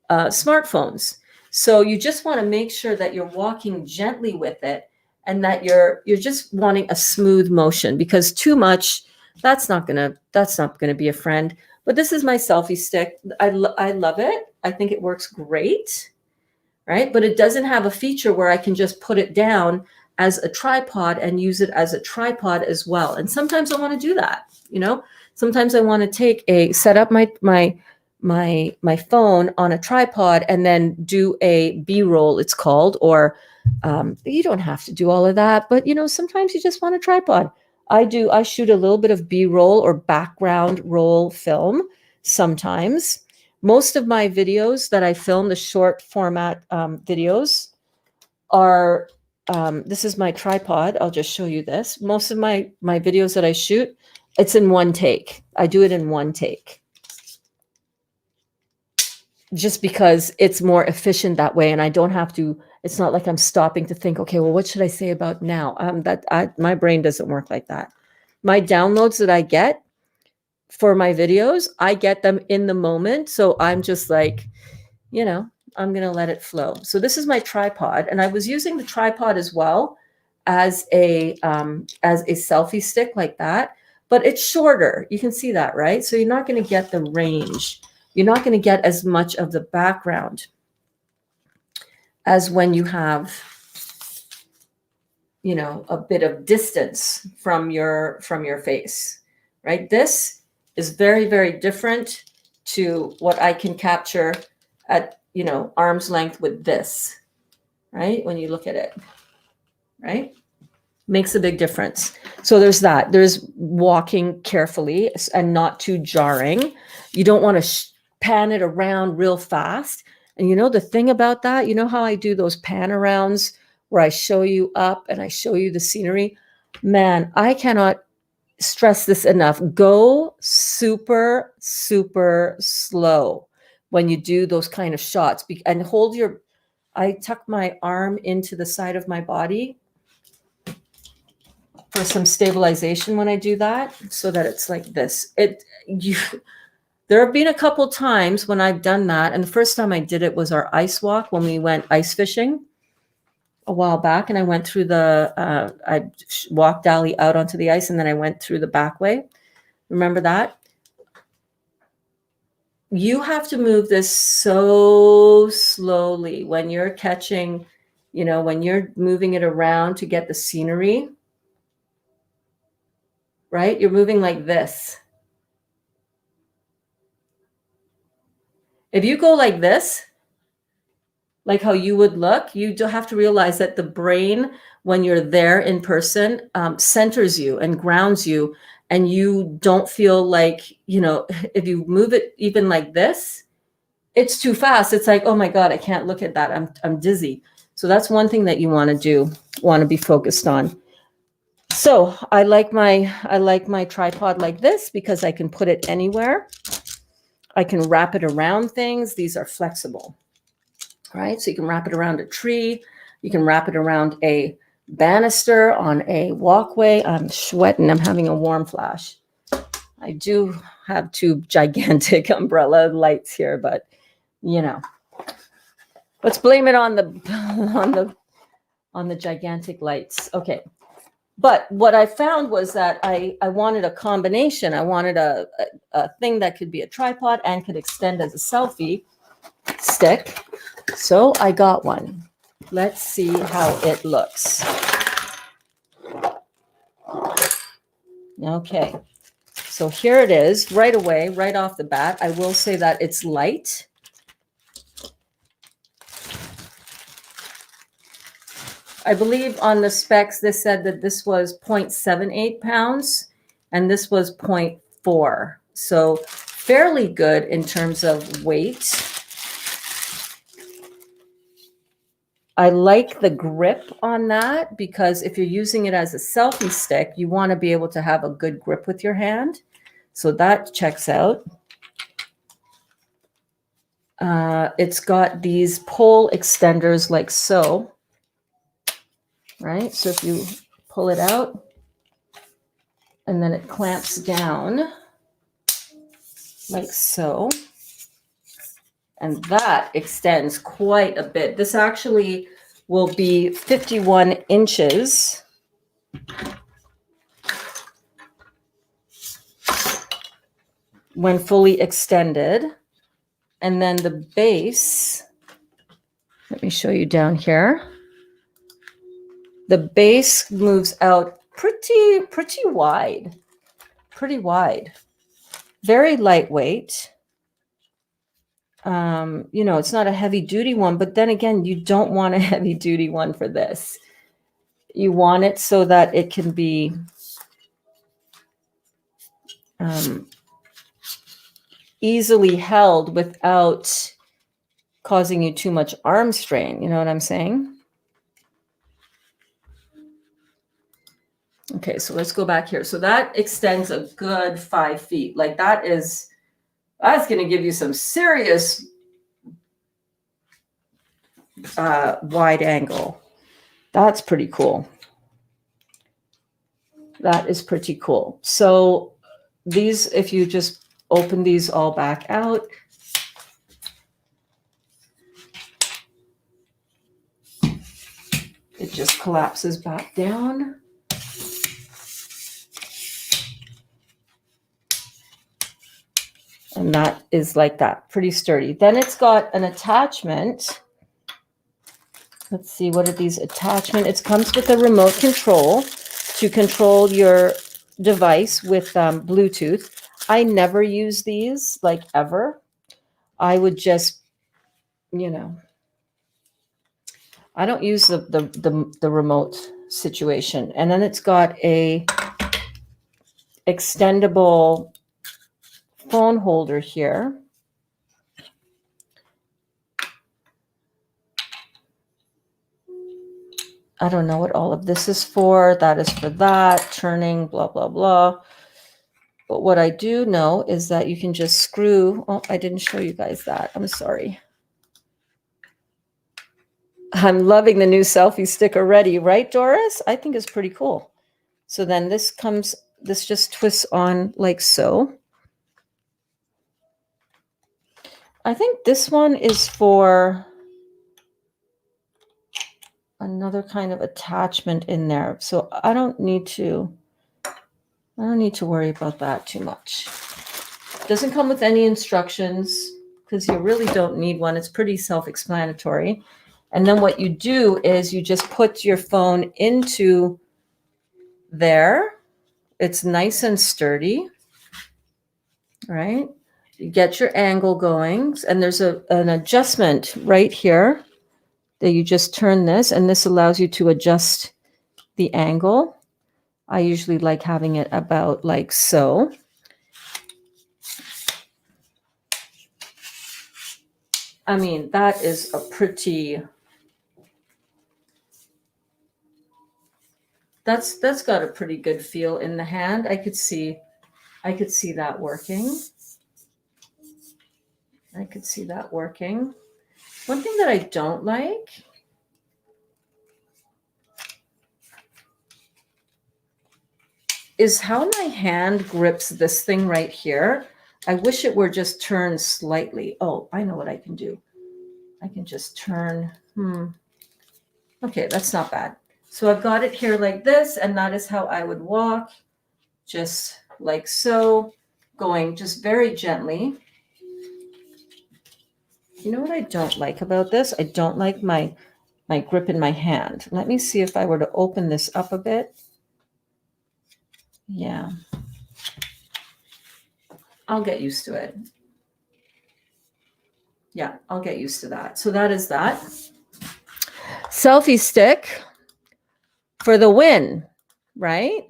smartphones. So you just want to make sure that you're walking gently with it and that you're just wanting a smooth motion, because too much, that's not gonna be a friend. But this is my selfie stick. I love it. I think it works great, right? But it doesn't have a feature where I can just put it down as a tripod and use it as a tripod as well. And sometimes I want to do that, Sometimes I want to set up my phone on a tripod and then do a B-roll, it's called, or you don't have to do all of that, but sometimes you just want a tripod. I shoot a little bit of B-roll or background roll film sometimes. Most of my videos that I film, the short format videos, are this is my tripod. I'll just show you this. Most of my videos that I shoot, it's in one take. I do it in one take, just because it's more efficient that way, and I don't have to. It's not like I'm stopping to think, okay, well, what should I say about now? My brain doesn't work like that. My downloads that I get for my videos, I get them in the moment. So I'm just like, I'm going to let it flow. So this is my tripod, and I was using the tripod as well as a selfie stick like that, but it's shorter. You can see that, right? So you're not going to get the range. You're not going to get as much of the background as when you have, a bit of distance from your face, right? This is very, very different to what I can capture at, arm's length with this, right? When you look at it, right? Makes a big difference. So there's that. There's walking carefully and not too jarring. You don't want to pan it around real fast. And the thing about that, how I do those pan arounds where I show you up and I show you the scenery? Man, I cannot stress this enough. Go super, super slow when you do those kind of shots, and I tuck my arm into the side of my body for some stabilization when I do that, so that it's like this. There have been a couple times when I've done that, and the first time I did it was our ice walk when we went ice fishing a while back, and I went through I walked Dali out onto the ice, and then I went through the back way. Remember that? You have to move this so slowly when you're catching, when you're moving it around to get the scenery, right? You're moving like this. If you go like this, like how you would look, you do have to realize that the brain, when you're there in person, centers you and grounds you, and you don't feel like, if you move it even like this, it's too fast. It's like, oh my God, I can't look at that. I'm dizzy. So that's one thing that you want to be focused on. So I like my tripod like this because I can put it anywhere. I can wrap it around things. These are flexible, right? So you can wrap it around a tree. You can wrap it around a banister on a walkway. I'm sweating. I'm having a warm flash. I do have two gigantic umbrella lights here, but you know, let's blame it on the gigantic lights. Okay. But what I found was that I wanted a combination. I wanted a thing that could be a tripod and could extend as a selfie stick. So I got one. Let's see how it looks. Okay. So here it is right away, right off the bat. I will say that it's light. I believe on the specs, this said that this was 0.78 pounds and this was 0.4. So fairly good in terms of weight. I like the grip on that because if you're using it as a selfie stick, you want to be able to have a good grip with your hand. So that checks out. It's got these pole extenders like so. Right? So if you pull it out and then it clamps down like so, and that extends quite a bit. This actually will be 51 inches. When fully extended. And then the base, let me show you down here. The base moves out pretty wide, very lightweight. You know, it's not a heavy duty one, but then again, you don't want a heavy duty one for this. You want it so that it can be easily held without causing you too much arm strain. You know what I'm saying? Okay, so let's go back here. So that extends a good 5 feet. Like that's going to give you some serious wide angle. That's pretty cool. That is pretty cool. So these, if you just open these all back out, it just collapses back down. And that is like that, pretty sturdy. Then it's got an attachment. Let's see, what are these attachments? It comes with a remote control to control your device with Bluetooth. I never use these, like ever. I would just, you know, I don't use the remote situation. And then it's got a extendable phone holder here. I don't know what all of this is for. That is for that, turning, blah, blah, blah. But what I do know is that you can just screw. Oh, I didn't show you guys that. I'm sorry. I'm loving the new selfie stick already, right, Doris? I think it's pretty cool. So then this just twists on like so. I think this one is for another kind of attachment in there. So I don't need to worry about that too much. Doesn't come with any instructions because you really don't need one. It's pretty self-explanatory. And then what you do is you just put your phone into there. It's nice and sturdy, right? You get your angle going, and there's an adjustment right here that you just turn this, and this allows you to adjust the angle. I usually like having it about like so. I mean, that is a pretty, that's got a pretty good feel in the hand. I could see that working. I could see that working. One thing that I don't like is how my hand grips this thing right here. I wish it were just turned slightly. Oh, I know what I can do. I can just turn. Okay, that's not bad. So I've got it here like this, and that is how I would walk, just like so, going just very gently. You know what I don't like about this? I don't like my grip in my hand. Let me see if I were to open this up a bit. Yeah. I'll get used to it. Yeah, I'll get used to that. So that is that. Selfie stick for the win, right?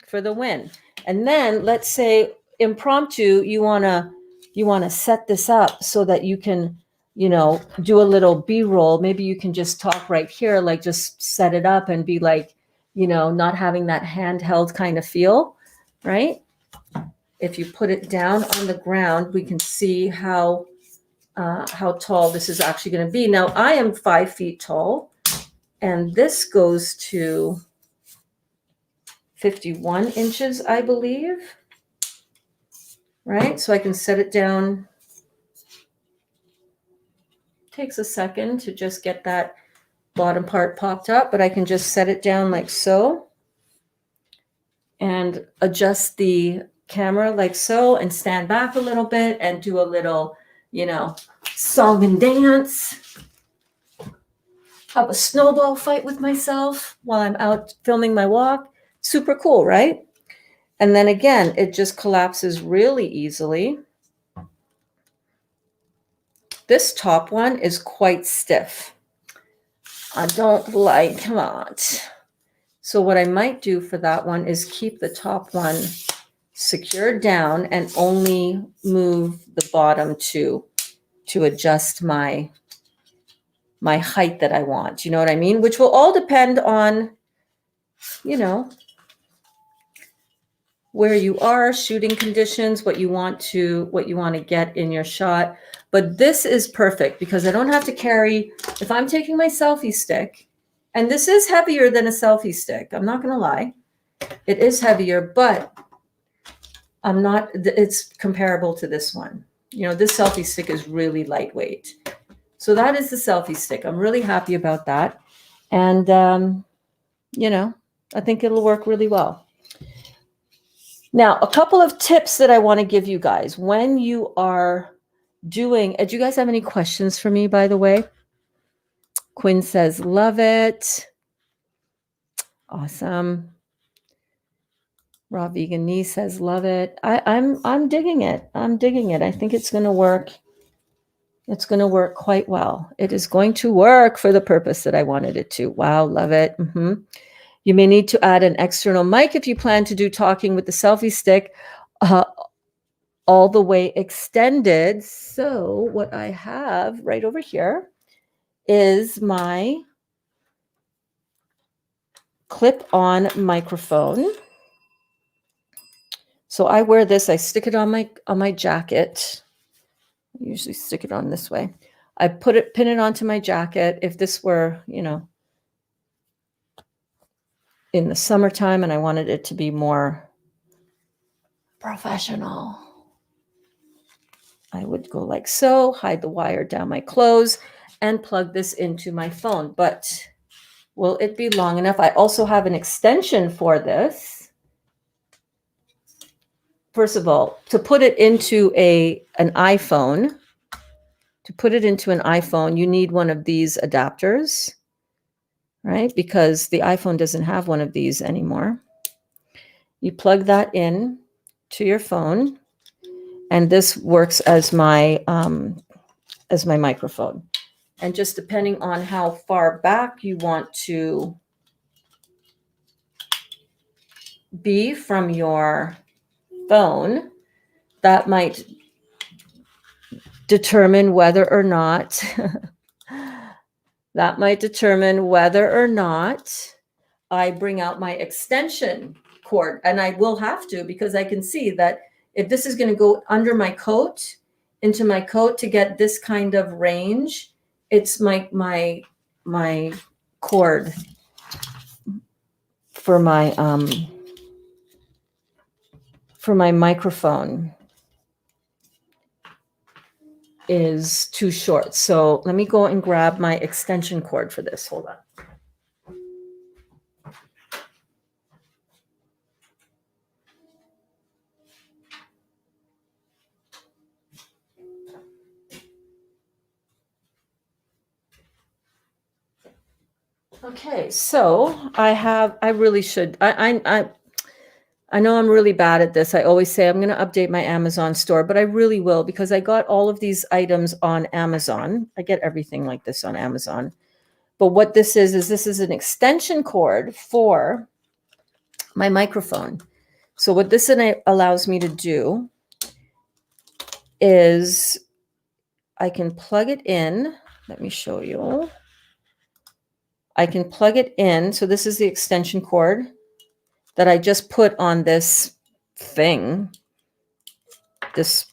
For the win. And then let's say impromptu, you want to set this up so that you can, do a little B-roll. Maybe you can just talk right here, like just set it up and be like, not having that handheld kind of feel, right? If you put it down on the ground, we can see how tall this is actually going to be. Now, I am 5 feet tall, and this goes to 51 inches, I believe. Right? So I can set it down. Takes a second to just get that bottom part popped up, but I can just set it down like so and adjust the camera like so and stand back a little bit and do a little, song and dance. Have a snowball fight with myself while I'm out filming my walk. Super cool, right? And then again, it just collapses really easily. This top one is quite stiff. I don't like that. So what I might do for that one is keep the top one secured down and only move the bottom to adjust my height that I want. You know what I mean? Which will all depend on, where you are, shooting conditions, what you want to get in your shot. But this is perfect because I don't have to carry, if I'm taking my selfie stick, and this is heavier than a selfie stick, I'm not going to lie. It is heavier, but it's comparable to this one. This selfie stick is really lightweight. So that is the selfie stick. I'm really happy about that. And, I think it'll work really well. Now, a couple of tips that I want to give you guys when you are doing, do you guys have any questions for me, by the way? Quinn says, love it. Awesome. Raw Vegan Nee says, love it. I'm digging it. I'm digging it. I think it's going to work. It's going to work quite well. It is going to work for the purpose that I wanted it to. Wow, love it. You may need to add an external mic if you plan to do talking with the selfie stick all the way extended. So what I have right over here is my clip-on microphone. So I wear this. I stick it on my jacket. I usually stick it on this way. I pin it onto my jacket. If this were, in the summertime and I wanted it to be more professional, I would go like so, hide the wire down my clothes and plug this into my phone. But will it be long enough? I also have an extension for this. First of all, to put it into an iPhone, you need one of these adapters, right? Because the iPhone doesn't have one of these anymore. You plug that in to your phone, and this works as my microphone. And just depending on how far back you want to be from your phone, that might determine whether or not I bring out my extension cord. And I will have to, because I can see that if this is going to go under my coat, into my coat to get this kind of range, it's my cord for my for my microphone is too short. So let me go and grab my extension cord for this. Hold on. Okay, so I really should, I know I'm really bad at this. I always say I'm going to update my Amazon store, but I really will because I got all of these items on Amazon. I get everything like this on Amazon. But what this is this is an extension cord for my microphone. So what this allows me to do is I can plug it in. Let me show you. I can plug it in. So this is the extension cord that I just put on this thing, this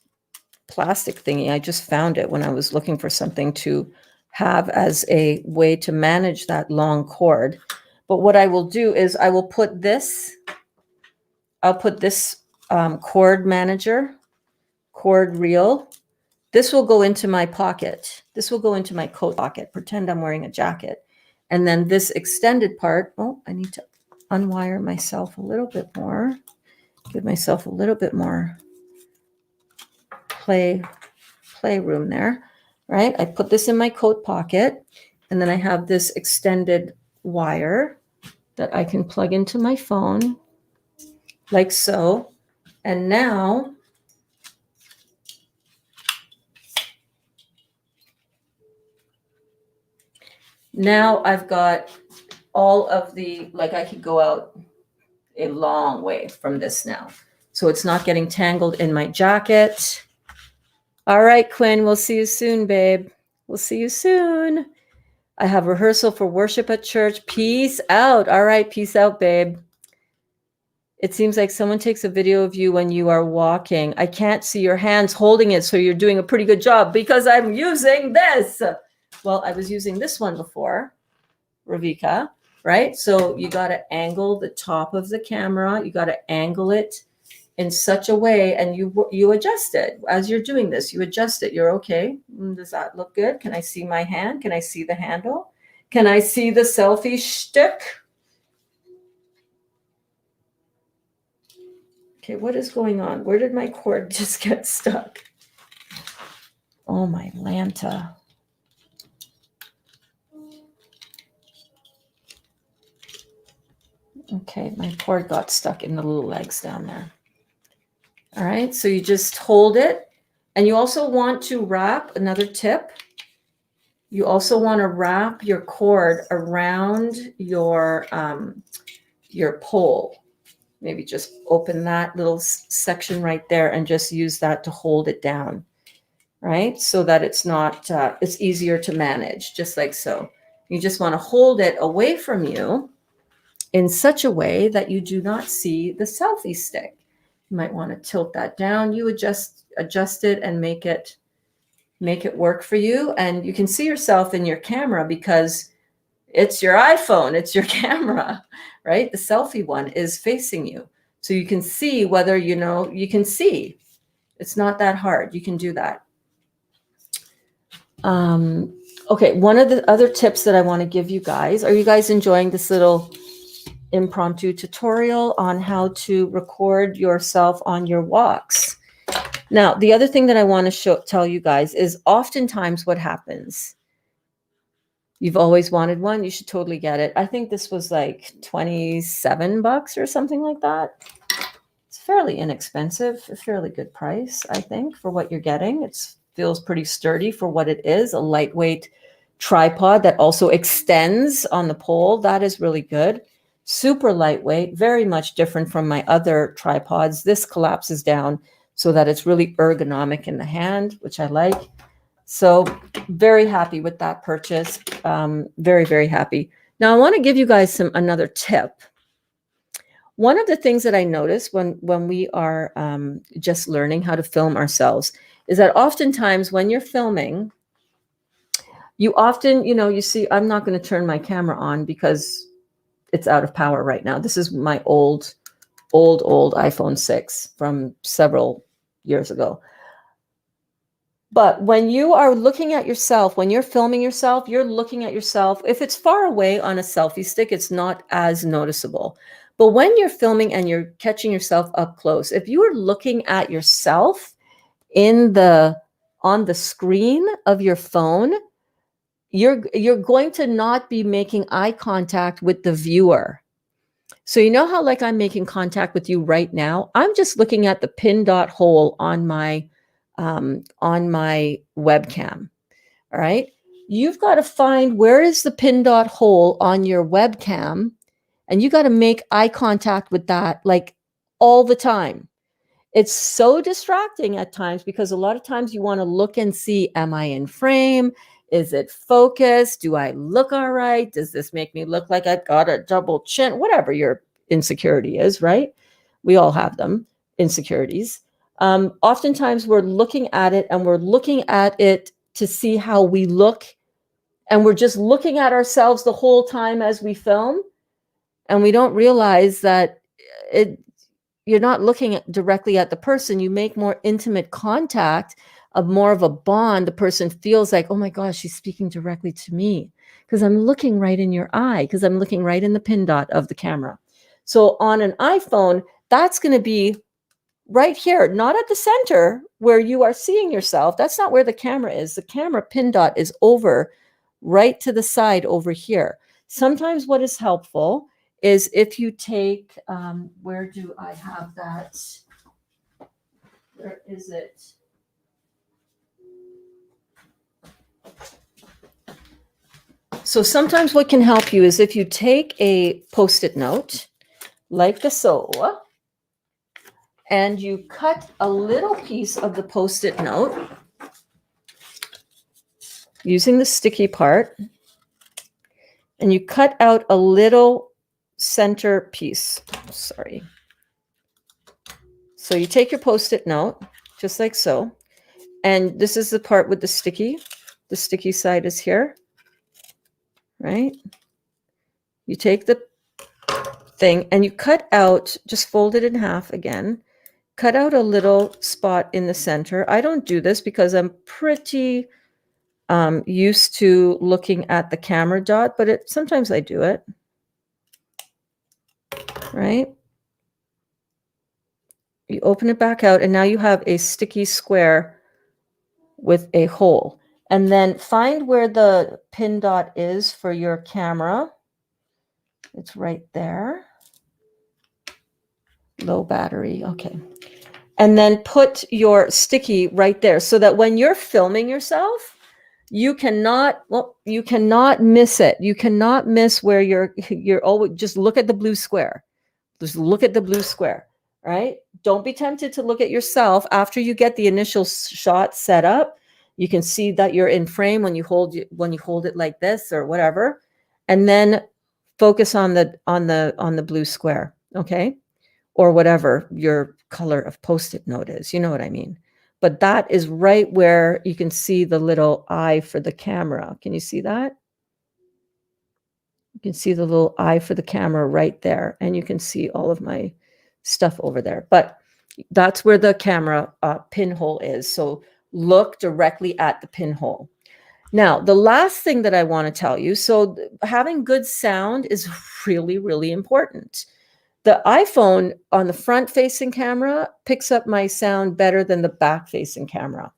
plastic thingy. I just found it when I was looking for something to have as a way to manage that long cord. But what I will do is I will put this, cord manager, cord reel. This will go into my pocket. This will go into my coat pocket. Pretend I'm wearing a jacket. And then this extended part, I need to unwire myself a little bit more. Give myself a little bit more playroom there, right? I put this in my coat pocket, and then I have this extended wire that I can plug into my phone, like so. And now I've got all of the, like I could go out a long way from this now. So it's not getting tangled in my jacket. All right, Quinn, we'll see you soon, babe. We'll see you soon. I have rehearsal for worship at church. Peace out. All right, peace out, babe. It seems like someone takes a video of you when you are walking. I can't see your hands holding it, so you're doing a pretty good job because I'm using this. Well, I was using this one before, Ravika, right? So you got to angle the top of the camera. You got to angle it in such a way, and you adjust it as you're doing this. You adjust it. You're okay. Does that look good? Can I see my hand? Can I see the handle? Can I see the selfie stick? Okay, what is going on? Where did my cord just get stuck? Oh, my Lanta. Okay, my cord got stuck in the little legs down there. All right, so you just hold it. And you also want to wrap, another tip, you also want to wrap your cord around your pole. Maybe just open that little section right there and just use that to hold it down, right? So that it's not, it's easier to manage, just like so. You just want to hold it away from you in such a way that you do not see the selfie stick. You might want to tilt that down. You adjust it and make it work for you. And you can see yourself in your camera because it's your iPhone, it's your camera, right? The selfie one is facing you. So you can see whether, you can see. It's not that hard. You can do that. Okay, one of the other tips that I want to give you guys, are you guys enjoying this little impromptu tutorial on how to record yourself on your walks? Now, the other thing that I want to tell you guys is oftentimes what happens, you've always wanted one, you should totally get it. I think this was like $27 or something like that. It's fairly inexpensive, a fairly good price, I think, for what you're getting. It feels pretty sturdy for what it is, a lightweight tripod that also extends on the pole. That is really good. Super lightweight, very much different from my other tripods. This collapses down so that it's really ergonomic in the hand, which I like. So very happy with that purchase. Very, very happy. Now I want to give you guys another tip. One of the things that I notice when we are just learning how to film ourselves is that oftentimes when you're filming, you often, you see, I'm not going to turn my camera on because it's out of power right now. This is my old old iPhone 6 from several years ago. But when you are looking at yourself, when you're filming yourself, you're looking at yourself. If it's far away on a selfie stick, it's not as noticeable. But when you're filming and you're catching yourself up close, if you are looking at yourself on the screen of your phone, you're going to not be making eye contact with the viewer. So you know how like I'm making contact with you right now? I'm just looking at the pin dot hole on my webcam. All right. You've got to find where is the pin dot hole on your webcam, and you got to make eye contact with that like all the time. It's so distracting at times because a lot of times you want to look and see, am I in frame? Is it focused? Do I look all right? Does this make me look like I've got a double chin? Whatever your insecurity is, right? We all have them, insecurities. Oftentimes we're looking at it and we're looking at it to see how we look. And we're just looking at ourselves the whole time as we film. And we don't realize that you're not looking directly at the person. You make more intimate contact, more of a bond. The person feels like, oh my gosh, she's speaking directly to me because I'm looking right in your eye, because I'm looking right in the pin dot of the camera. So on an iPhone, that's going to be right here, not at the center where you are seeing yourself. That's not where the camera is. The camera pin dot is over right to the side over here. Sometimes what is helpful is if you take, where do I have that? Where is it? So sometimes what can help you is if you take a Post-it note, like so, and you cut a little piece of the Post-it note using the sticky part, and you cut out a little center piece. Sorry. So you take your Post-it note, just like so, and this is the part with the sticky. The sticky side is here, right? You take the thing and you cut out, just fold it in half again, cut out a little spot in the center. I don't do this because I'm pretty used to looking at the camera dot, but sometimes I do it, right? You open it back out, and now you have a sticky square with a hole. And then find where the pin dot is for your camera. It's right there. Low battery. Okay. And then put your sticky right there so that when you're filming yourself, you cannot miss it. You cannot miss where you're always, just look at the blue square. Just look at the blue square, right? Don't be tempted to look at yourself after you get the initial shot set up. You can see that you're in frame when you hold it like this or whatever, and then focus on the blue square, okay? Or whatever your color of Post-it note is, you know what I mean? But that is right where you can see the little eye for the camera. Can you see that? You can see the little eye for the camera right there, and you can see all of my stuff over there. But that's where the camera pinhole is. So look directly at the pinhole. Now, the last thing that I want to tell you, so having good sound is really, really important. The iPhone on the front-facing camera picks up my sound better than the back-facing camera.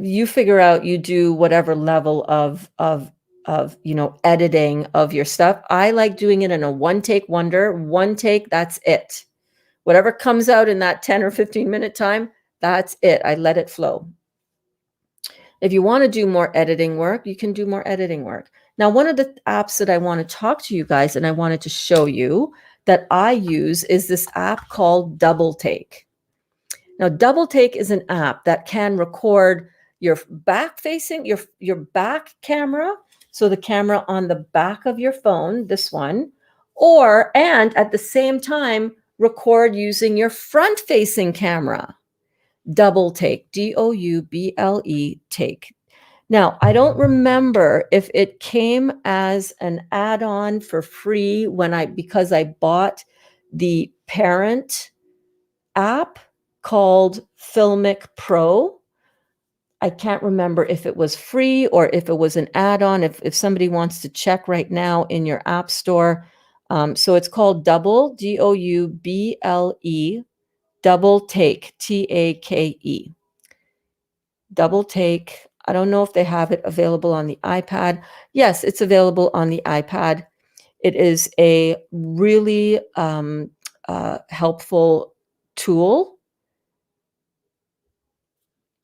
You figure out, you do whatever level of editing of your stuff. I like doing it in a one-take wonder. One take, that's it. Whatever comes out in that 10 or 15 minute time, that's it. I let it flow. If you want to do more editing work, you can do more editing work. Now, one of the apps that I want to talk to you guys and I wanted to show you that I use is this app called Double Take. Now, Double Take is an app that can record your back facing, your back camera, so the camera on the back of your phone, this one, and at the same time, record using your front facing camera. Double Take, Double take. Now, I don't remember if it came as an add-on for free because I bought the parent app called Filmic Pro. I can't remember if it was free or if it was an add-on, if somebody wants to check right now in your app store. So it's called Double, Double, Double Take, Take. Double Take. I don't know if they have it available on the iPad. Yes, it's available on the iPad. It is a really helpful tool.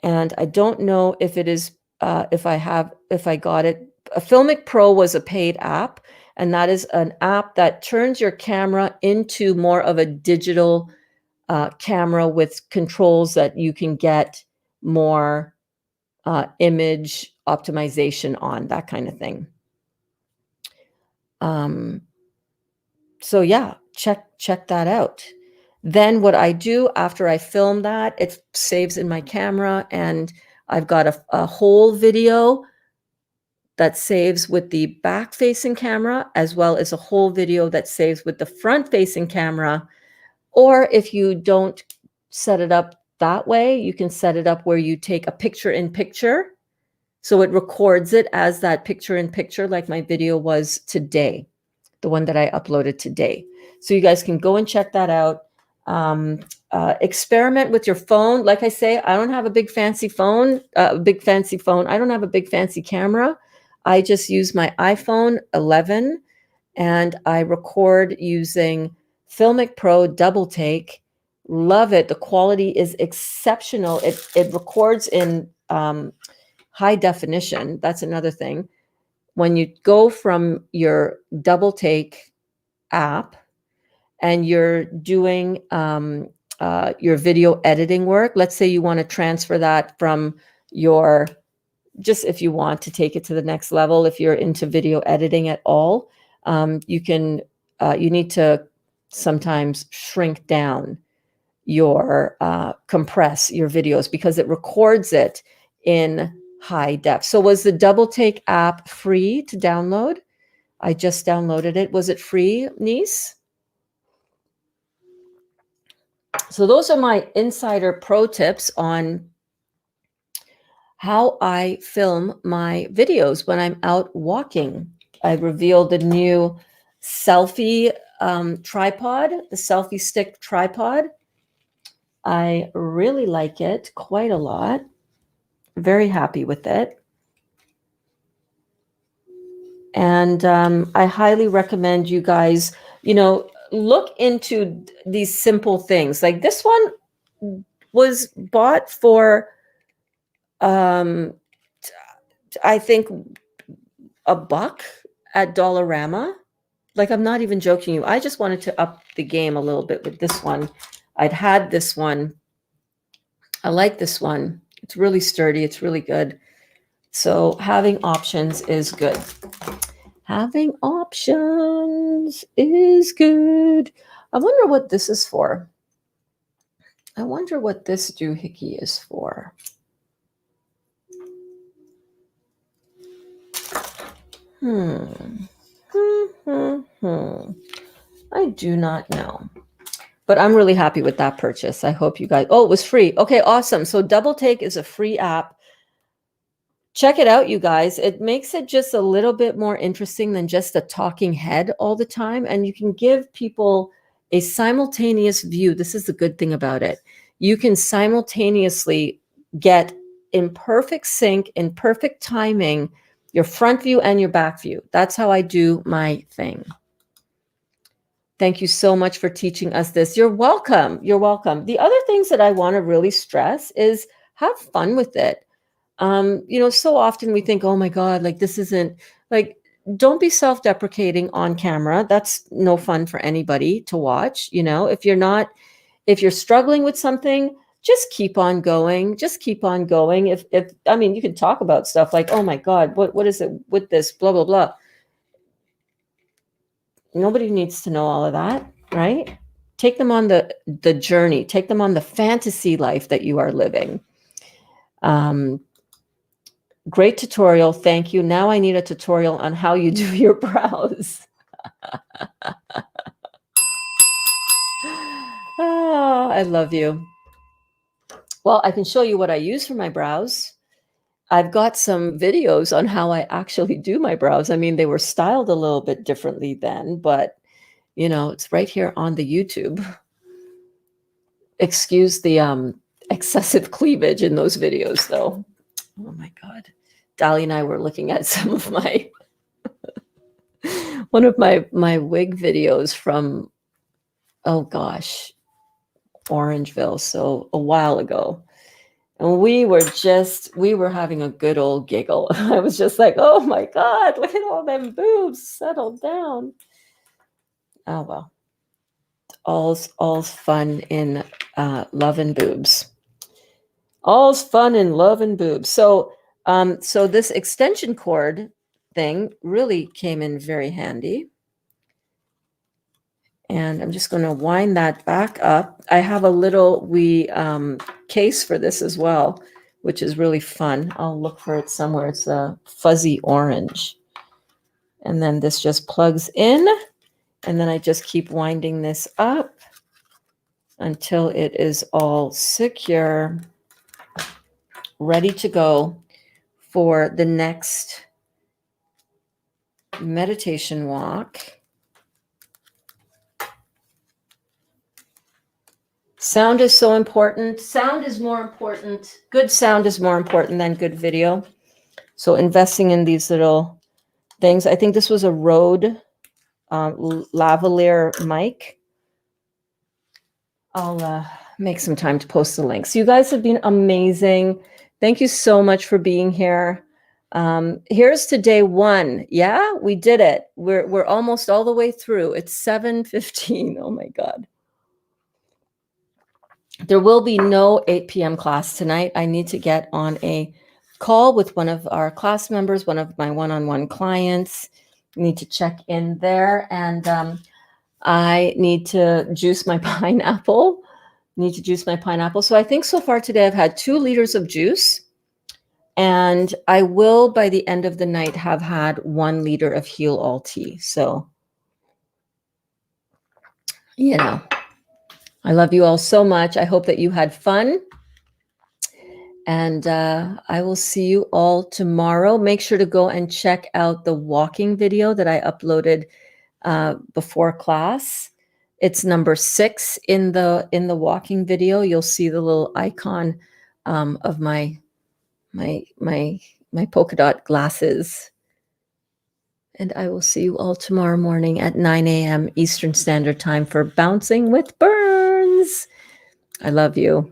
And I don't know if it is, if I got it. A Filmic Pro was a paid app, and that is an app that turns your camera into more of a digital camera with controls that you can get more image optimization on, that kind of thing. So yeah, check that out. Then what I do after I film that, it saves in my camera, and I've got a whole video that saves with the back-facing camera, as well as a whole video that saves with the front-facing camera. Or if you don't set it up that way, you can set it up where you take a picture-in-picture. So it records it as that picture-in-picture, like my video was today, the one that I uploaded today. So you guys can go and check that out. Experiment with your phone. Like I say, I don't have a big fancy phone. I don't have a big fancy camera. I just use my iPhone 11, and I record using Filmic Pro Double Take. Love it. The quality is exceptional. It records in high definition. That's another thing. When you go from your Double Take app and you're doing your video editing work, let's say you want to transfer that from your, just if you want to take it to the next level, if you're into video editing at all, you need to sometimes shrink down your compress your videos because it records it in high def. So was the Double Take app free to download? I just downloaded it. Was it free, niece? So those are my insider pro tips on how I film my videos when I'm out walking. I revealed the new selfie tripod, the selfie stick tripod. I really like it quite a lot. Very happy with it. And I highly recommend you guys, look into these simple things. Like this one was bought for, I think, $1 at Dollarama. Like, I'm not even joking you. I just wanted to up the game a little bit with this one. I'd had this one. I like this one. It's really sturdy. It's really good. So having options is good. Having options is good. I wonder what this is for. I wonder what this doohickey is for. I do not know. But I'm really happy with that purchase. I hope you guys... Oh, it was free. Okay, awesome. So Double Take is a free app. Check it out, you guys. It makes it just a little bit more interesting than just a talking head all the time. And you can give people a simultaneous view. This is the good thing about it. You can simultaneously get in perfect sync, in perfect timing, your front view and your back view. That's how I do my thing. Thank you so much for teaching us this. You're welcome. You're welcome. The other things that I want to really stress is have fun with it. So often we think, oh my God, like this isn't like, don't be self-deprecating on camera. That's no fun for anybody to watch. If you're struggling with something, just keep on going. Just keep on going. You can talk about stuff like, oh my God, what is it with this, blah, blah, blah. Nobody needs to know all of that, right? Take them on the journey. Take them on the fantasy life that you are living. Great tutorial. Thank you. Now I need a tutorial on how you do your brows. Oh, I love you. Well, I can show you what I use for my brows. I've got some videos on how I actually do my brows. I mean, they were styled a little bit differently then, but you know, it's right here on the YouTube. Excuse the excessive cleavage in those videos though. Oh my God. Dolly and I were looking at some of my one of my wig videos from, oh gosh, Orangeville, so a while ago. And we were having a good old giggle. I was just like, oh my God, look at all them boobs, settle down. Oh well. All's fun in love and boobs. All's fun in love and boobs. So so this extension cord thing really came in very handy. And I'm just going to wind that back up. I have a little case for this as well, which is really fun. I'll look for it somewhere. It's a fuzzy orange. And then this just plugs in. And then I just keep winding this up until it is all secure, ready to go for the next meditation walk. Sound is so important. Sound is more important. Good sound is more important than good video. So investing in these little things. I think this was a Rode lavalier mic. I'll make some time to post the links. You guys have been amazing. Thank you so much for being here. Here's to day one. Yeah, we did it. We're almost all the way through. It's 7:15. Oh my God. There will be no 8 p.m. class tonight. I need to get on a call with one of our class members, one of my one-on-one clients. I need to check in there, and I need to juice my pineapple. So I think so far today I've had 2 liters of juice, and I will by the end of the night have had 1 liter of Heal All tea. So, you know, I love you all so much. I hope that you had fun. And I will see you all tomorrow. Make sure to go and check out the walking video that I uploaded before class. It's number 6 in the walking video. You'll see the little icon of my polka dot glasses. And I will see you all tomorrow morning at 9 a.m. Eastern Standard Time for Bouncing with Berns. I love you.